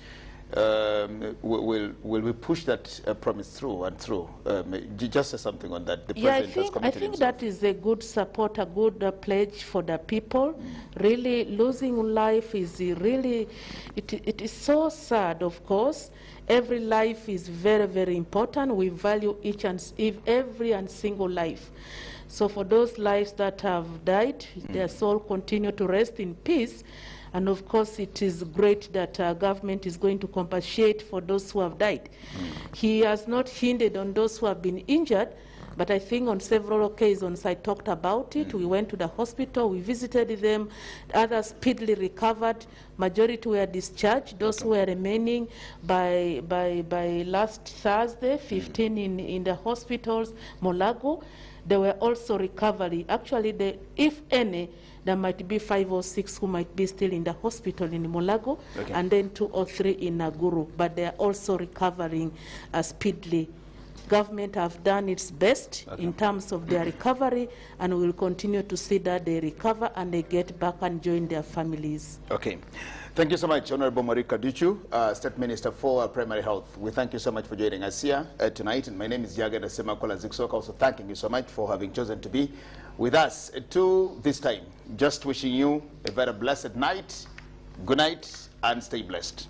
[SPEAKER 2] Will we push that promise through and through? Just say something on that. The president has committed
[SPEAKER 1] I think
[SPEAKER 2] himself.
[SPEAKER 1] that is a good support, a good pledge for the people. Really, losing life is really, it is so sad, of course. Every life is very, very important. We value every and single life. So for those lives that have died, their soul continue to rest in peace. And of course, it is great that our government is going to compensate for those who have died. He has not hindered on those who have been injured, but I think on several occasions I talked about it. We went to the hospital, we visited them. Others speedily recovered. Majority were discharged. Those who were remaining by last Thursday, 15 in the hospitals, Molago, they were also recovery. Actually, if any, there might be 5 or 6 who might be still in the hospital in Molago, and then 2 or 3 in Naguru, but they are also recovering speedily. Government have done its best in terms of their recovery, and we will continue to see that they recover and they get back and join their families.
[SPEAKER 2] Okay. Thank you so much, Honorable Yoweri Kaguta, State Minister for Primary Health. We thank you so much for joining us here tonight. And my name is Yaga Semakola Ziksoka. Also thanking you so much for having chosen to be with us to this time. Just wishing you a very blessed night, good night, and stay blessed.